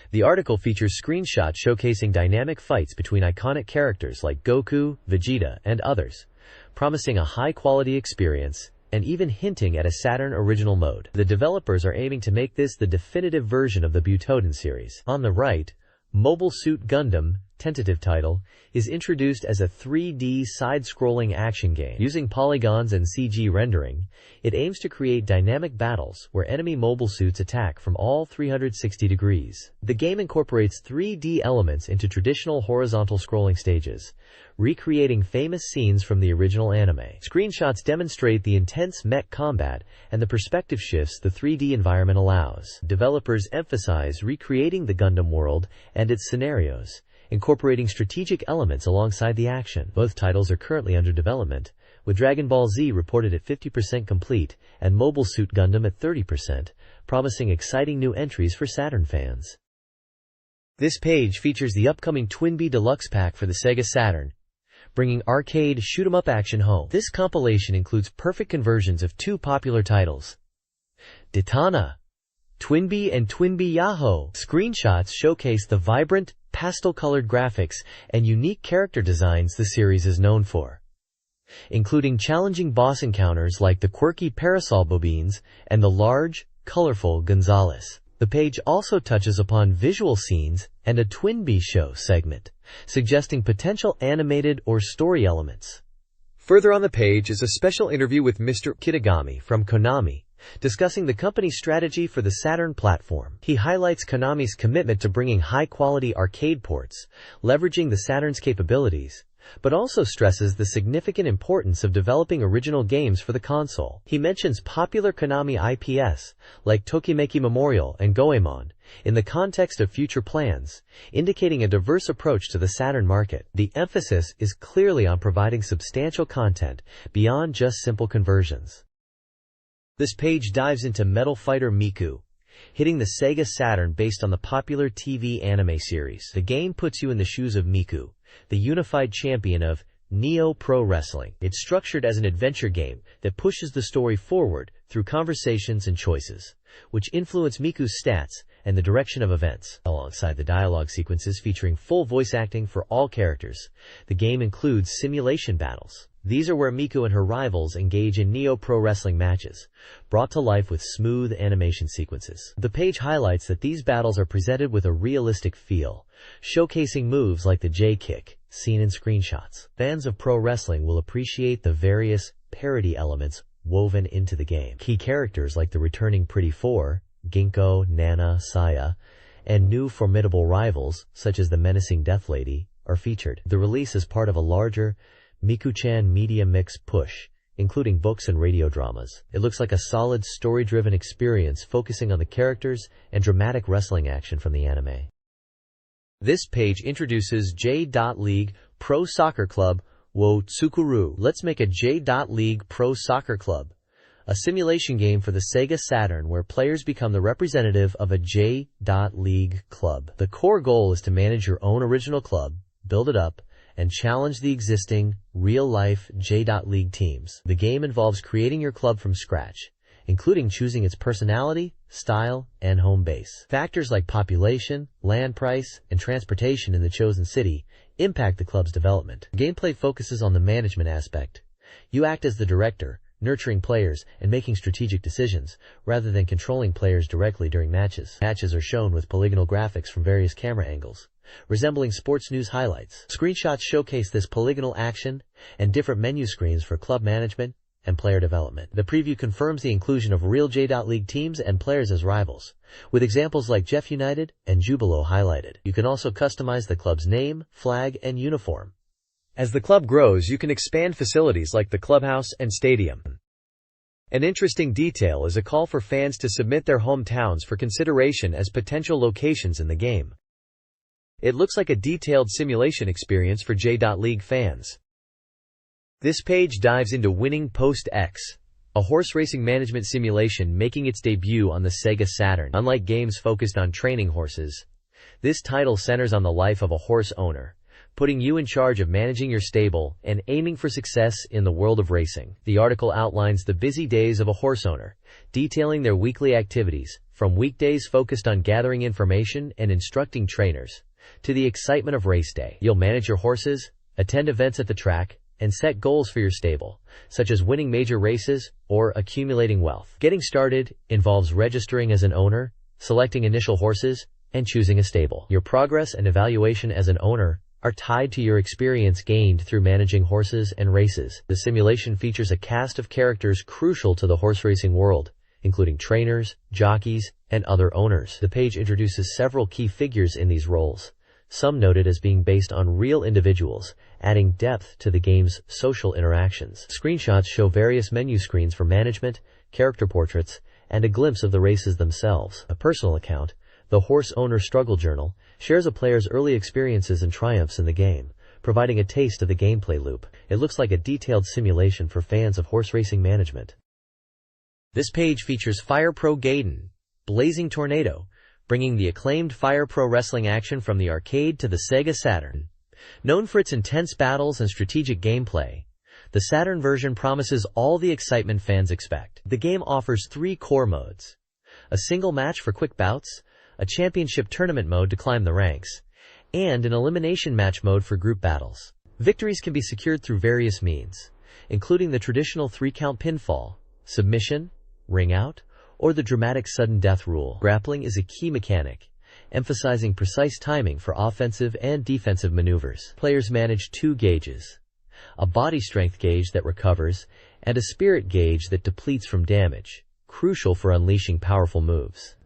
The article features screenshots showcasing dynamic fights between iconic characters like Goku, Vegeta, and others, promising a high-quality experience and even hinting at a Saturn original mode. The developers are aiming to make this the definitive version of the Butoden series. On the right, Mobile Suit Gundam, tentative title, is introduced as a 3D side-scrolling action game. Using polygons and CG rendering, it aims to create dynamic battles where enemy mobile suits attack from all 360 degrees. The game incorporates 3D elements into traditional horizontal scrolling stages, recreating famous scenes from the original anime. Screenshots demonstrate the intense mech combat and the perspective shifts the 3D environment allows. Developers emphasize recreating the Gundam world and its scenarios, incorporating strategic elements alongside the action. Both titles are currently under development, with Dragon Ball Z reported at 50% complete and Mobile Suit Gundam at 30%, promising exciting new entries for Saturn fans. This page features the upcoming Twinbee Deluxe Pack for the Sega Saturn, bringing arcade shoot-'em-up action home. This compilation includes perfect conversions of two popular titles, Ditana, Twinbee and Twinbee Yahoo! Screenshots showcase the vibrant, pastel-colored graphics and unique character designs the series is known for, including challenging boss encounters like the quirky Parasol Bobines and the large, colorful Gonzales. The page also touches upon visual scenes and a Twinbee show segment, suggesting potential animated or story elements. Further on the page is a special interview with Mr. Kitagami from Konami, discussing the company's strategy for the Saturn platform. He highlights Konami's commitment to bringing high-quality arcade ports, leveraging the Saturn's capabilities, but also stresses the significant importance of developing original games for the console. He mentions popular Konami IPs, like Tokimeki Memorial and Goemon, in the context of future plans, indicating a diverse approach to the Saturn market. The emphasis is clearly on providing substantial content beyond just simple conversions. This page dives into Metal Fighter Miku, hitting the Sega Saturn based on the popular TV anime series. The game puts you in the shoes of Miku, the unified champion of Neo Pro Wrestling. It's structured as an adventure game that pushes the story forward through conversations and choices, which influence Miku's stats and the direction of events. Alongside the dialogue sequences featuring full voice acting for all characters, the game includes simulation battles. These are where Miku and her rivals engage in Neo Pro Wrestling matches, brought to life with smooth animation sequences. The page highlights that these battles are presented with a realistic feel, showcasing moves like the J-kick, seen in screenshots. Fans of pro wrestling will appreciate the various parody elements woven into the game. Key characters like the returning Pretty Four, Ginkgo, Nana, Saya, and new formidable rivals, such as the menacing Death Lady, are featured. The release is part of a larger Miku-chan media mix push, including books and radio dramas. It looks like a solid story-driven experience focusing on the characters and dramatic wrestling action from the anime. This page introduces J.League Pro Soccer Club Wo Tsukuru. Let's make a J.League Pro Soccer Club, a simulation game for the Sega Saturn where players become the representative of a J.League club. The core goal is to manage your own original club, build it up, and challenge the existing, real-life J.League teams. The game involves creating your club from scratch, including choosing its personality, style, and home base. Factors like population, land price, and transportation in the chosen city impact the club's development. Gameplay focuses on the management aspect. You act as the director, nurturing players and making strategic decisions, rather than controlling players directly during matches. Matches are shown with polygonal graphics from various camera angles, resembling sports news highlights. Screenshots showcase this polygonal action and different menu screens for club management and player development. The preview confirms the inclusion of real J.League teams and players as rivals, with examples like Jeff United and Jubilo highlighted. You can also customize the club's name, flag, and uniform. As the club grows, you can expand facilities like the clubhouse and stadium. An interesting detail is a call for fans to submit their hometowns for consideration as potential locations in the game. It looks like a detailed simulation experience for J.League fans. This page dives into Winning Post X, a horse racing management simulation making its debut on the Sega Saturn. Unlike games focused on training horses, this title centers on the life of a horse owner, putting you in charge of managing your stable and aiming for success in the world of racing. The article outlines the busy days of a horse owner, detailing their weekly activities, from weekdays focused on gathering information and instructing trainers, to the excitement of race day. You'll manage your horses, attend events at the track, and set goals for your stable, such as winning major races or accumulating wealth. Getting started involves registering as an owner, selecting initial horses, and choosing a stable. Your progress and evaluation as an owner are tied to your experience gained through managing horses and races. The simulation features a cast of characters crucial to the horse racing world, including trainers, jockeys, and other owners. The page introduces several key figures in these roles, some noted as being based on real individuals, adding depth to the game's social interactions. Screenshots show various menu screens for management, character portraits, and a glimpse of the races themselves. A personal account, the Horse Owner Struggle Journal, shares a player's early experiences and triumphs in the game, providing a taste of the gameplay loop. It looks like a detailed simulation for fans of horse racing management. This page features Fire Pro Gaiden, Blazing Tornado, bringing the acclaimed Fire Pro wrestling action from the arcade to the Sega Saturn. Known for its intense battles and strategic gameplay, the Saturn version promises all the excitement fans expect. The game offers 3 core modes: a single match for quick bouts, a championship tournament mode to climb the ranks, and an elimination match mode for group battles. Victories can be secured through various means, including the traditional 3-count pinfall, submission, ring out, or the dramatic sudden death rule. Grappling is a key mechanic, emphasizing precise timing for offensive and defensive maneuvers. Players manage 2 gauges, a body strength gauge that recovers, and a spirit gauge that depletes from damage, crucial for unleashing powerful moves.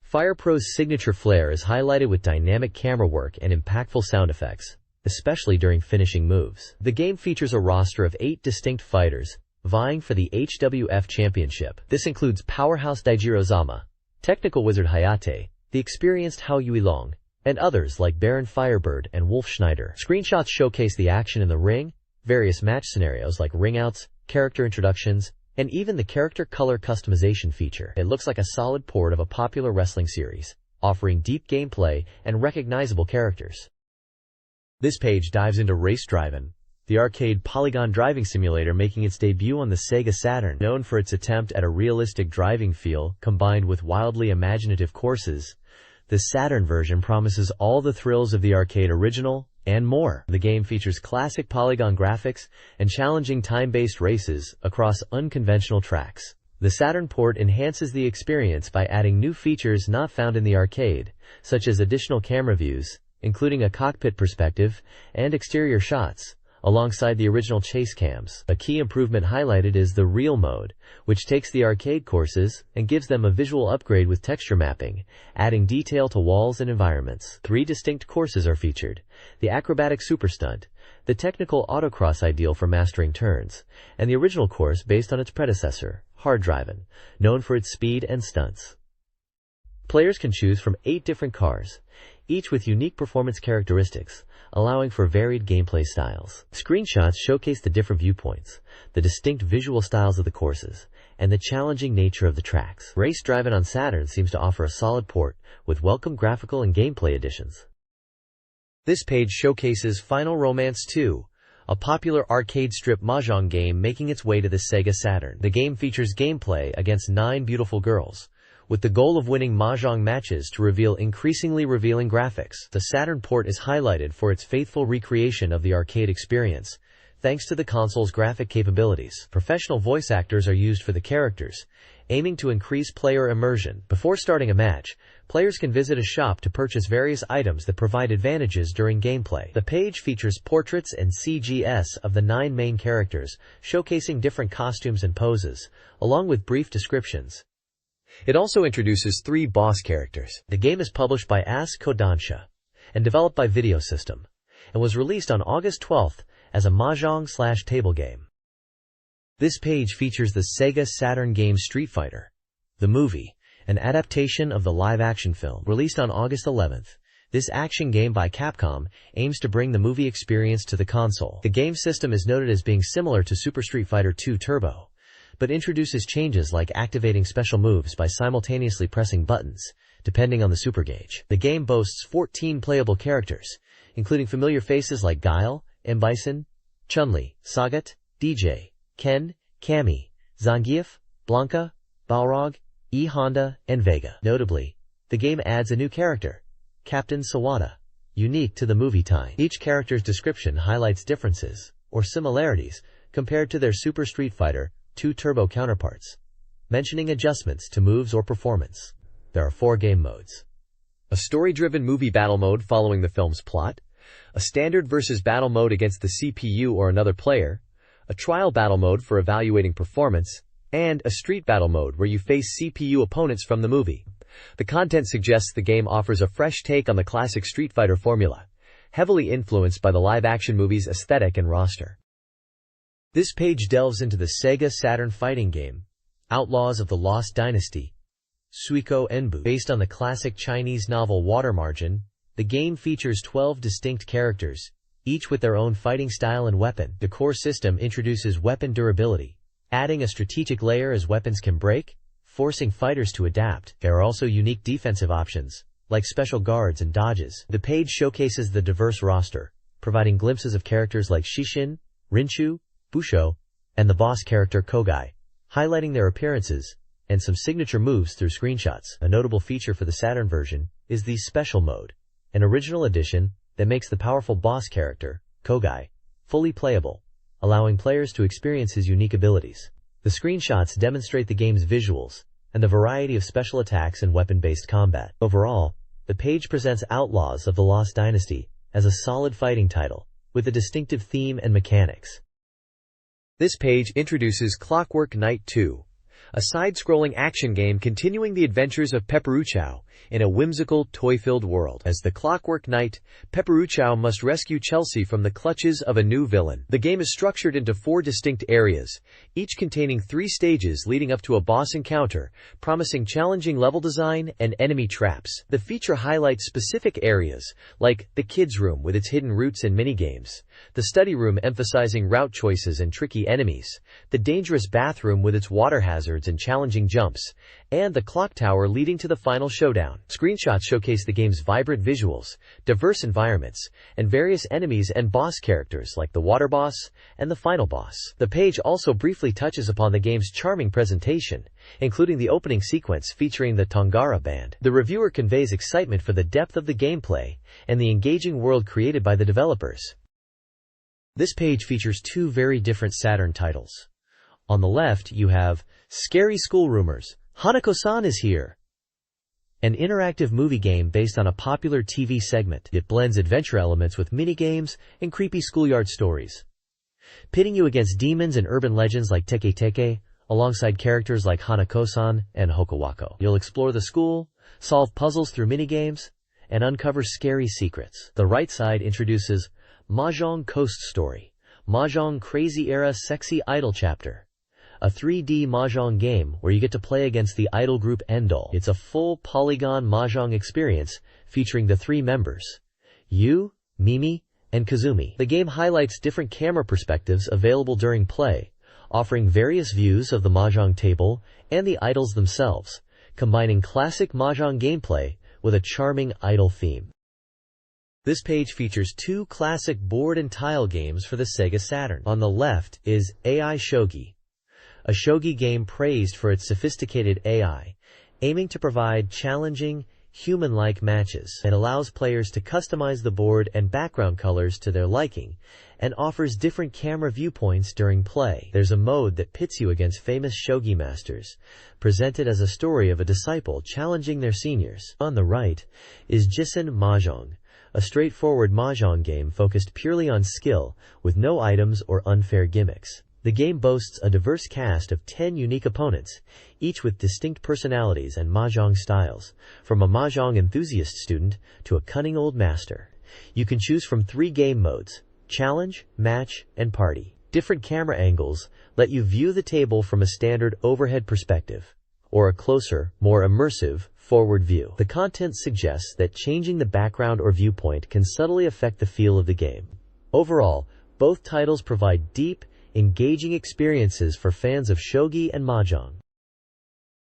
Fire Pro's signature flair is highlighted with dynamic camera work and impactful sound effects, especially during finishing moves. The game features a roster of 8 distinct fighters, vying for the HWF Championship. This includes powerhouse Daijiro Zama, technical wizard Hayate, the experienced Hao Yuilong, and others like Baron Firebird and Wolf Schneider. Screenshots showcase the action in the ring, various match scenarios like ringouts, character introductions, and even the character color customization feature. It looks like a solid port of a popular wrestling series, offering deep gameplay and recognizable characters. This page dives into Race Drivin', the arcade polygon driving simulator making its debut on the Sega Saturn. Known for its attempt at a realistic driving feel combined with wildly imaginative courses, the Saturn version promises all the thrills of the arcade original and more. The game features classic polygon graphics and challenging time-based races across unconventional tracks. The Saturn port enhances the experience by adding new features not found in the arcade, such as additional camera views, including a cockpit perspective and exterior shots, alongside the original chase cams. A key improvement highlighted is the Real mode, which takes the arcade courses and gives them a visual upgrade with texture mapping, adding detail to walls and environments. 3 distinct courses are featured: the acrobatic super stunt, the technical autocross ideal for mastering turns, and the original course based on its predecessor, Hard Drivin', known for its speed and stunts. Players can choose from 8 different cars, each with unique performance characteristics, allowing for varied gameplay styles. Screenshots showcase the different viewpoints, the distinct visual styles of the courses, and the challenging nature of the tracks. Race Drivin' on Saturn seems to offer a solid port, with welcome graphical and gameplay additions. This page showcases Final Romance 2, a popular arcade strip mahjong game making its way to the Sega Saturn. The game features gameplay against 9 beautiful girls, with the goal of winning mahjong matches to reveal increasingly revealing graphics. The Saturn port is highlighted for its faithful recreation of the arcade experience, thanks to the console's graphic capabilities. Professional voice actors are used for the characters, aiming to increase player immersion. Before starting a match, players can visit a shop to purchase various items that provide advantages during gameplay. The page features portraits and CGS of the 9 main characters, showcasing different costumes and poses, along with brief descriptions. It also introduces 3 boss characters. The game is published by AS Kodansha and developed by Video System, and was released on August 12th as a mahjong/table game. This page features the Sega Saturn game Street Fighter, the movie, an adaptation of the live-action film. Released on August 11th, this action game by Capcom aims to bring the movie experience to the console. The game system is noted as being similar to Super Street Fighter 2 Turbo, but introduces changes like activating special moves by simultaneously pressing buttons, depending on the super gauge. The game boasts 14 playable characters, including familiar faces like Guile, M. Bison, Chun-Li, Sagat, DJ, Ken, Cammy, Zangief, Blanca, Balrog, E. Honda, and Vega. Notably, the game adds a new character, Captain Sawada, unique to the movie time. Each character's description highlights differences, or similarities, compared to their Super Street Fighter 2 Turbo counterparts, mentioning adjustments to moves or performance. There are 4 game modes. A story-driven movie battle mode following the film's plot, a standard versus battle mode against the CPU or another player, a trial battle mode for evaluating performance, and a street battle mode where you face CPU opponents from the movie. The content suggests the game offers a fresh take on the classic Street Fighter formula, heavily influenced by the live-action movie's aesthetic and roster. This page delves into the Sega Saturn fighting game, Outlaws of the Lost Dynasty, Suiko Enbu. Based on the classic Chinese novel Water Margin, the game features 12 distinct characters, each with their own fighting style and weapon. The core system introduces weapon durability, adding a strategic layer as weapons can break, forcing fighters to adapt. There are also unique defensive options, like special guards and dodges. The page showcases the diverse roster, providing glimpses of characters like Shishin, Rinchu, Busho, and the boss character Kogai, highlighting their appearances and some signature moves through screenshots. A notable feature for the Saturn version is the Special Mode, an original addition that makes the powerful boss character, Kogai, fully playable, allowing players to experience his unique abilities. The screenshots demonstrate the game's visuals and the variety of special attacks and weapon-based combat. Overall, the page presents Outlaws of the Lost Dynasty as a solid fighting title, with a distinctive theme and mechanics. This page introduces Clockwork Knight 2, a side-scrolling action game continuing the adventures of Pepperuchow in a whimsical, toy-filled world. As the Clockwork Knight, Pepperuchow must rescue Chelsea from the clutches of a new villain. The game is structured into 4 distinct areas, each containing 3 stages leading up to a boss encounter, promising challenging level design and enemy traps. The feature highlights specific areas, like the kids' room with its hidden routes and minigames, the study room emphasizing route choices and tricky enemies, the dangerous bathroom with its water hazards and challenging jumps, and the clock tower leading to the final showdown. Screenshots showcase the game's vibrant visuals, diverse environments, and various enemies and boss characters like the water boss and the final boss. The page also briefly touches upon the game's charming presentation, including the opening sequence featuring the Tongara Band. The reviewer conveys excitement for the depth of the gameplay and the engaging world created by the developers. This page features 2 very different Saturn titles. On the left, you have Scary School Rumors, Hanako-san is Here, an interactive movie game based on a popular TV segment. It blends adventure elements with minigames and creepy schoolyard stories, pitting you against demons and urban legends like Teke Teke, alongside characters like Hanako-san and Hokowako. You'll explore the school, solve puzzles through minigames, and uncover scary secrets. The right side introduces Mahjong Coast Story, Mahjong Crazy Era Sexy Idol Chapter, a 3D Mahjong game where you get to play against the idol group Endol. It's a full polygon Mahjong experience featuring the 3 members, Yu, Mimi, and Kazumi. The game highlights different camera perspectives available during play, offering various views of the Mahjong table and the idols themselves, combining classic Mahjong gameplay with a charming idol theme. This page features 2 classic board and tile games for the Sega Saturn. On the left is AI Shogi, a shogi game praised for its sophisticated AI, aiming to provide challenging, human-like matches. It allows players to customize the board and background colors to their liking, and offers different camera viewpoints during play. There's a mode that pits you against famous shogi masters, presented as a story of a disciple challenging their seniors. On the right is Jisen Mahjong, a straightforward Mahjong game focused purely on skill, with no items or unfair gimmicks. The game boasts a diverse cast of 10 unique opponents, each with distinct personalities and Mahjong styles, from a Mahjong enthusiast student to a cunning old master. You can choose from 3 game modes: Challenge, Match, and Party. Different camera angles let you view the table from a standard overhead perspective, or a closer, more immersive, forward view. The content suggests that changing the background or viewpoint can subtly affect the feel of the game. Overall, both titles provide deep, engaging experiences for fans of shogi and mahjong.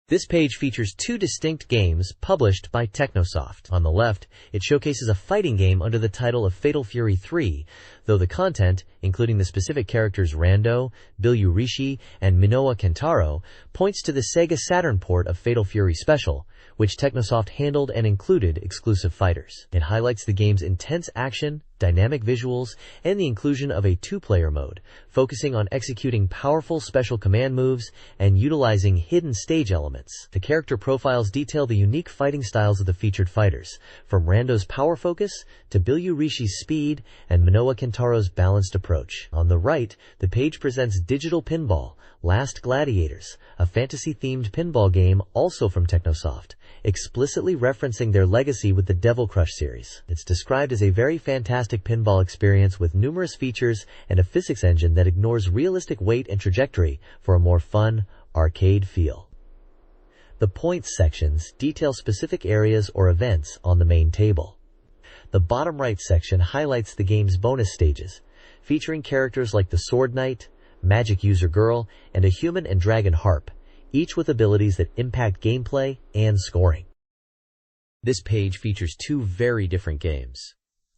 This page features two distinct games published by Technosoft. On the left, it showcases a fighting game under the title of Fatal Fury 3, though the content, including the specific characters Rando, Billyu Rishi, and Minoa Kentaro, points to the Sega Saturn port of Fatal Fury Special, which Technosoft handled and included exclusive fighters. It highlights the game's intense action, dynamic visuals, and the inclusion of a two-player mode, focusing on executing powerful special command moves and utilizing hidden stage elements. The character profiles detail the unique fighting styles of the featured fighters, from Rando's power focus to Billyu Rishi's speed and Minoa Kentaro's balanced approach. On the right, the page presents Digital Pinball, Last Gladiators, a fantasy-themed pinball game also from Technosoft, explicitly referencing their legacy with the Devil Crush series. It's described as a very fantastic pinball experience with numerous features and a physics engine that ignores realistic weight and trajectory for a more fun, arcade feel. The points sections detail specific areas or events on the main table. The bottom right section highlights the game's bonus stages, featuring characters like the Sword Knight, Magic User Girl, and a human and dragon harp, each with abilities that impact gameplay and scoring. This page features two very different games.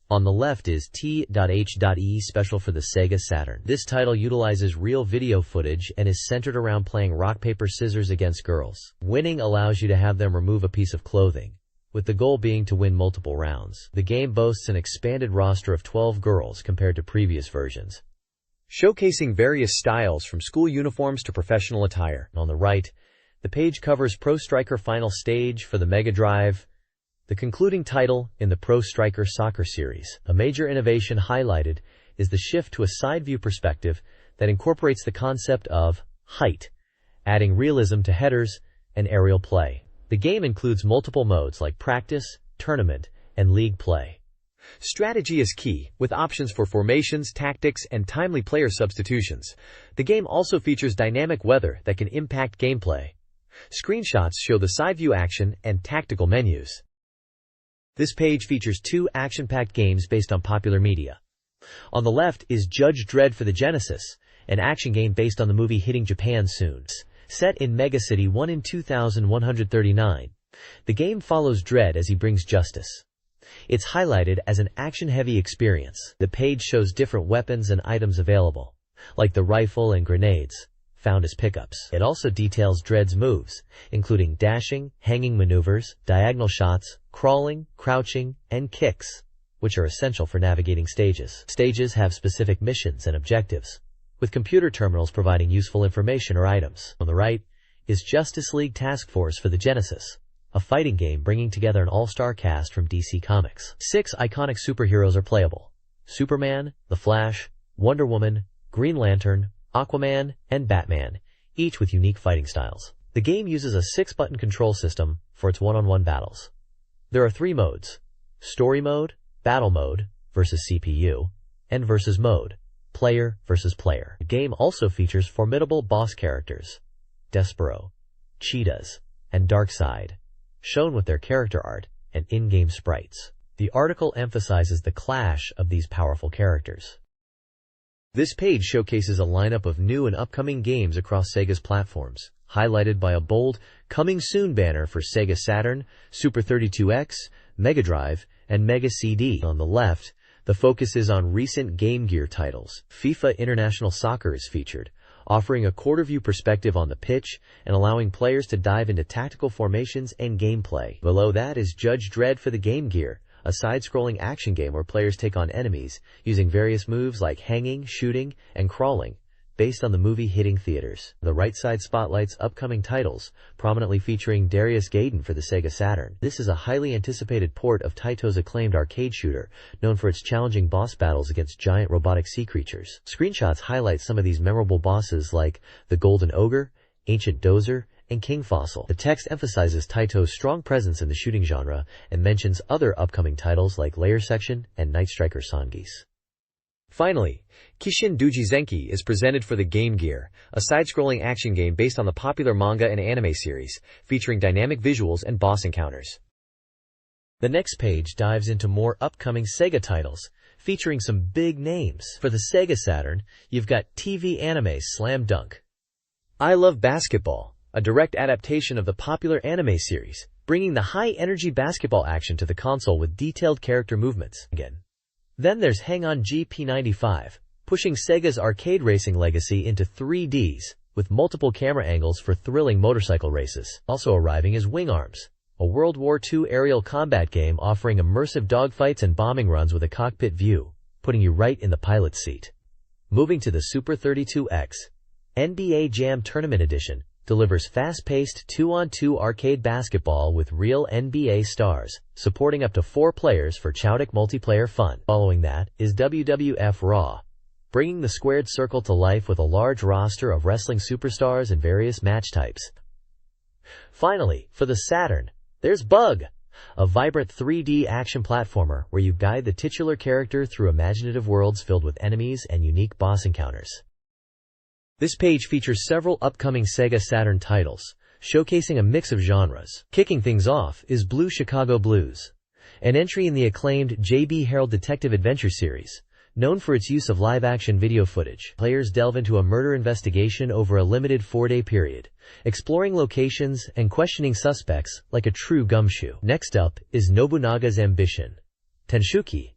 On the left is T.H.E Special for the Sega Saturn. This title utilizes real video footage and is centered around playing rock, paper, scissors against girls. Winning allows you to have them remove a piece of clothing, with the goal being to win multiple rounds. The game boasts an expanded roster of 12 girls compared to previous versions, showcasing various styles from school uniforms to professional attire. On the right, the page covers Pro Striker Final Stage for the Mega Drive, the concluding title in the Pro Striker Soccer series. A major innovation highlighted is the shift to a side-view perspective that incorporates the concept of height, adding realism to headers and aerial play. The game includes multiple modes like practice, tournament, and league play. Strategy is key, with options for formations, tactics, and timely player substitutions. The game also features dynamic weather that can impact gameplay. Screenshots show the side-view action and tactical menus. This page features two action-packed games based on popular media. On the left is Judge Dredd for the Genesis, an action game based on the movie hitting Japan soon. Set in Mega City 1 in 2139, the game follows Dredd as he brings justice. It's highlighted as an action-heavy experience. The page shows different weapons and items available, like the rifle and grenades, found as pickups. It also details Dredd's moves, including dashing, hanging maneuvers, diagonal shots, crawling, crouching, and kicks, which are essential for navigating stages. Stages have specific missions and objectives, with computer terminals providing useful information or items. On the right is Justice League Task Force for the Genesis, a fighting game bringing together an all-star cast from DC Comics. 6 iconic superheroes are playable: Superman, The Flash, Wonder Woman, Green Lantern, Aquaman, and Batman, each with unique fighting styles. The game uses a 6-button control system for its one-on-one battles. There are 3 modes: Story Mode, Battle Mode, versus CPU, and Versus Mode, Player versus Player. The game also features formidable boss characters, Despero, Cheetahs, and Darkseid, shown with their character art and in-game sprites. The article emphasizes the clash of these powerful characters. This page showcases a lineup of new and upcoming games across Sega's platforms, highlighted by a bold "Coming Soon" banner for Sega Saturn, Super 32X, Mega Drive, and Mega CD. On the left, the focus is on recent Game Gear titles. FIFA International Soccer is featured, offering a quarter-view perspective on the pitch and allowing players to dive into tactical formations and gameplay. Below that is Judge Dredd for the Game Gear, a side-scrolling action game where players take on enemies using various moves like hanging, shooting, and crawling, based on the movie hitting theaters. The right side spotlights upcoming titles, prominently featuring Darius Gaiden for the Sega Saturn. This is a highly anticipated port of Taito's acclaimed arcade shooter, known for its challenging boss battles against giant robotic sea creatures. Screenshots highlight some of these memorable bosses like the Golden Ogre, Ancient Dozer, and King Fossil. The text emphasizes Taito's strong presence in the shooting genre and mentions other upcoming titles like Layer Section and Night Striker Songis. Finally, Kishin Duji Zenki is presented for the Game Gear, a side-scrolling action game based on the popular manga and anime series, featuring dynamic visuals and boss encounters. The next page dives into more upcoming Sega titles, featuring some big names. For the Sega Saturn, you've got TV anime Slam Dunk, I Love Basketball, a direct adaptation of the popular anime series, bringing the high-energy basketball action to the console with detailed character movements. Then there's Hang-On GP95, pushing Sega's arcade racing legacy into 3Ds, with multiple camera angles for thrilling motorcycle races. Also arriving is Wing Arms, a World War II aerial combat game offering immersive dogfights and bombing runs with a cockpit view, putting you right in the pilot's seat. Moving to the Super 32X, NBA Jam Tournament Edition delivers fast-paced 2-on-2 arcade basketball with real NBA stars, supporting up to 4 players for chaotic multiplayer fun. Following that is WWF Raw, bringing the squared circle to life with a large roster of wrestling superstars and various match types. Finally, for the Saturn, there's Bug, a vibrant 3D action platformer where you guide the titular character through imaginative worlds filled with enemies and unique boss encounters. This page features several upcoming Sega Saturn titles, showcasing a mix of genres. Kicking things off is Blue Chicago Blues, an entry in the acclaimed J.B. Harold Detective Adventure series. Known for its use of live-action video footage, players delve into a murder investigation over a limited 4-day period, exploring locations and questioning suspects like a true gumshoe. Next up is Nobunaga's Ambition, Tenshuki,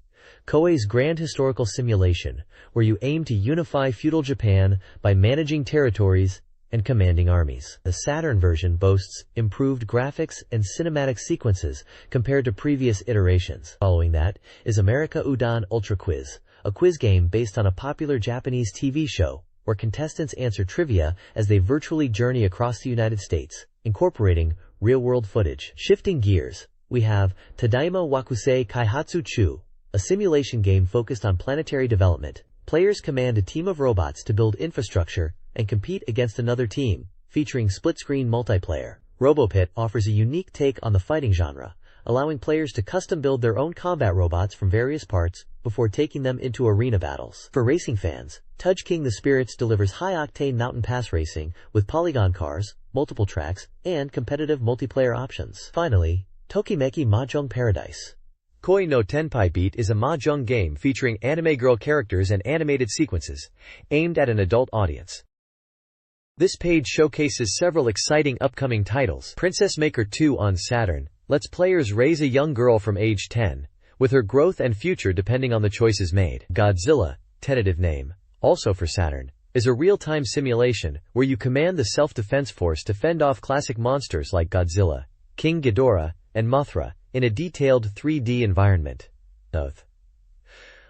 Koei's grand historical simulation, where you aim to unify feudal Japan by managing territories and commanding armies. The Saturn version boasts improved graphics and cinematic sequences compared to previous iterations. Following that is America Udon Ultra Quiz, a quiz game based on a popular Japanese TV show where contestants answer trivia as they virtually journey across the United States, incorporating real-world footage. Shifting gears, we have Tadaima Wakusei Kaihatsu Chu, a simulation game focused on planetary development. Players command a team of robots to build infrastructure and compete against another team, featuring split-screen multiplayer. RoboPit offers a unique take on the fighting genre, allowing players to custom-build their own combat robots from various parts before taking them into arena battles. For racing fans, Tudge King the Spirits delivers high-octane mountain pass racing with polygon cars, multiple tracks, and competitive multiplayer options. Finally, Tokimeki Mahjong Paradise. Koi no Tenpai Beat is a mahjong game featuring anime girl characters and animated sequences, aimed at an adult audience. This page showcases several exciting upcoming titles. Princess Maker 2 on Saturn lets players raise a young girl from age 10, with her growth and future depending on the choices made. Godzilla, tentative name, also for Saturn, is a real-time simulation where you command the self-defense force to fend off classic monsters like Godzilla, King Ghidorah, and Mothra, in a detailed 3D environment.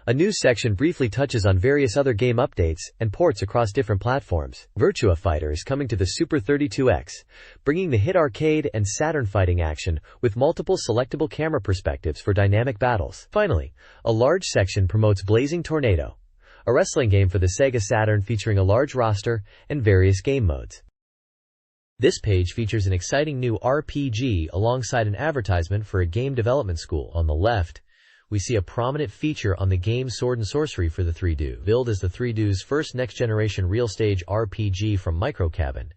A news section briefly touches on various other game updates and ports across different platforms. Virtua Fighter is coming to the Super 32X, bringing the hit arcade and Saturn fighting action with multiple selectable camera perspectives for dynamic battles. Finally, a large section promotes Blazing Tornado, a wrestling game for the Sega Saturn featuring a large roster and various game modes. This page features an exciting new RPG alongside an advertisement for a game development school. On the left, we see a prominent feature on the game Sword and Sorcery for the 3DO. Billed as the 3DO's first next-generation real-stage RPG from Microcabin,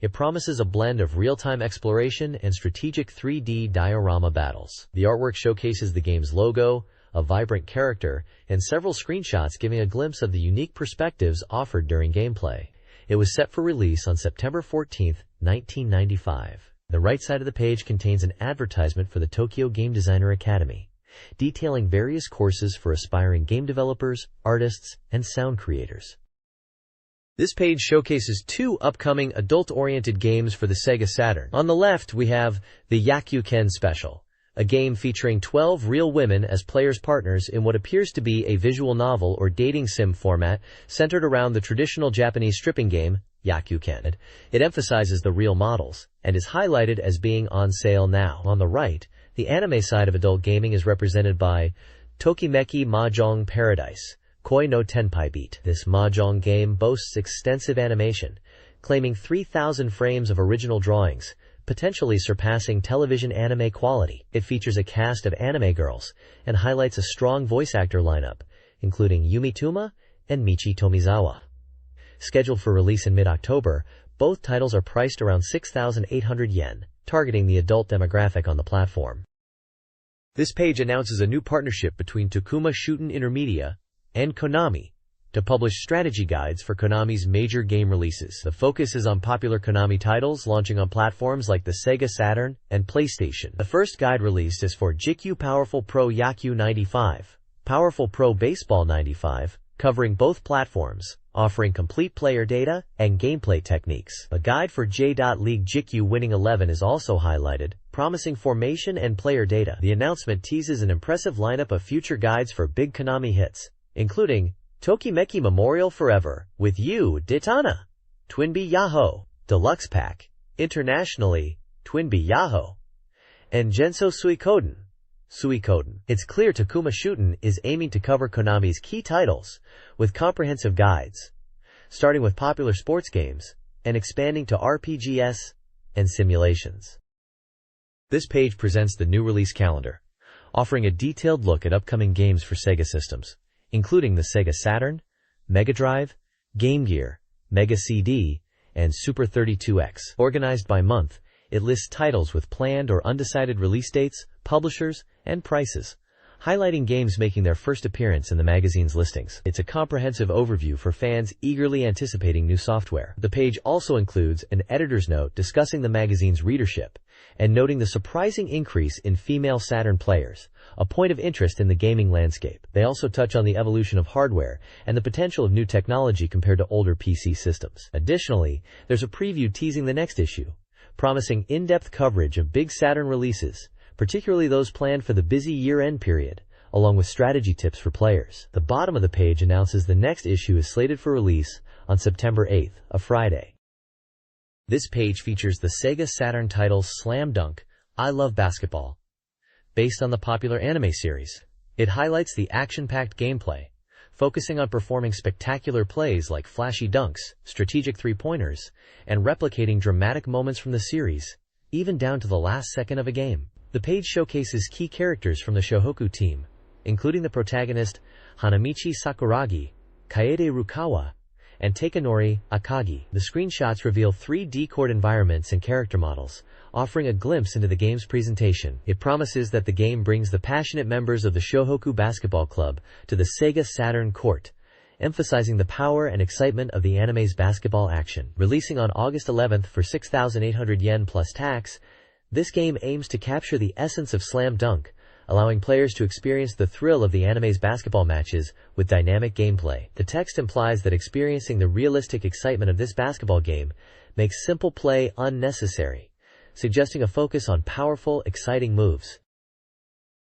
it promises a blend of real-time exploration and strategic 3D diorama battles. The artwork showcases the game's logo, a vibrant character, and several screenshots giving a glimpse of the unique perspectives offered during gameplay. It was set for release on September 14, 1995. The right side of the page contains an advertisement for the Tokyo Game Designer Academy, detailing various courses for aspiring game developers, artists, and sound creators. This page showcases 2 upcoming adult-oriented games for the Sega Saturn. On the left, we have the Yakyuken Special, a game featuring 12 real women as players' partners in what appears to be a visual novel or dating sim format centered around the traditional Japanese stripping game, Yakyuken. It emphasizes the real models, and is highlighted as being on sale now. On the right, the anime side of adult gaming is represented by Tokimeki Mahjong Paradise, Koi no Tenpai Beat. This mahjong game boasts extensive animation, claiming 3,000 frames of original drawings, potentially surpassing television anime quality. It features a cast of anime girls and highlights a strong voice actor lineup, including Yumi Tuma and Michi Tomizawa. Scheduled for release in mid-October, both titles are priced around 6,800 yen, targeting the adult demographic on the platform. This page announces a new partnership between Takuma Shuten Intermedia and Konami to publish strategy guides for Konami's major game releases. The focus is on popular Konami titles launching on platforms like the Sega Saturn and PlayStation. The first guide released is for JIKYU Powerful Pro Yaku 95, Powerful Pro Baseball 95, covering both platforms, offering complete player data and gameplay techniques. A guide for J.League JIKYU Winning 11 is also highlighted, promising formation and player data. The announcement teases an impressive lineup of future guides for big Konami hits, including Tokimeki Memorial Forever, With You, Ditana, Twinbee Yahoo, Deluxe Pack, Internationally, Twinbee Yahoo, and Genso Suikoden. It's clear Takuma Shuten is aiming to cover Konami's key titles with comprehensive guides, starting with popular sports games and expanding to RPGs and simulations. This page presents the new release calendar, offering a detailed look at upcoming games for Sega systems, including the Sega Saturn, Mega Drive, Game Gear, Mega CD, and Super 32X. Organized by month, it lists titles with planned or undecided release dates, publishers, and prices, highlighting games making their first appearance in the magazine's listings. It's a comprehensive overview for fans eagerly anticipating new software. The page also includes an editor's note discussing the magazine's readership and noting the surprising increase in female Saturn players, a point of interest in the gaming landscape. They also touch on the evolution of hardware and the potential of new technology compared to older PC systems. Additionally, there's a preview teasing the next issue, promising in-depth coverage of big Saturn releases, particularly those planned for the busy year-end period, along with strategy tips for players. The bottom of the page announces the next issue is slated for release on September 8th, a Friday. This page features the Sega Saturn title Slam Dunk, I Love Basketball. Based on the popular anime series, it highlights the action-packed gameplay, focusing on performing spectacular plays like flashy dunks, strategic three-pointers, and replicating dramatic moments from the series, even down to the last second of a game. The page showcases key characters from the Shohoku team, including the protagonist Hanamichi Sakuragi, Kaede Rukawa, and Takanori Akagi. The screenshots reveal 3D court environments and character models, offering a glimpse into the game's presentation. It promises that the game brings the passionate members of the Shohoku Basketball Club to the Sega Saturn court, emphasizing the power and excitement of the anime's basketball action. Releasing on August 11th for 6,800 yen plus tax, this game aims to capture the essence of Slam Dunk, allowing players to experience the thrill of the anime's basketball matches with dynamic gameplay. The text implies that experiencing the realistic excitement of this basketball game makes simple play unnecessary, suggesting a focus on powerful, exciting moves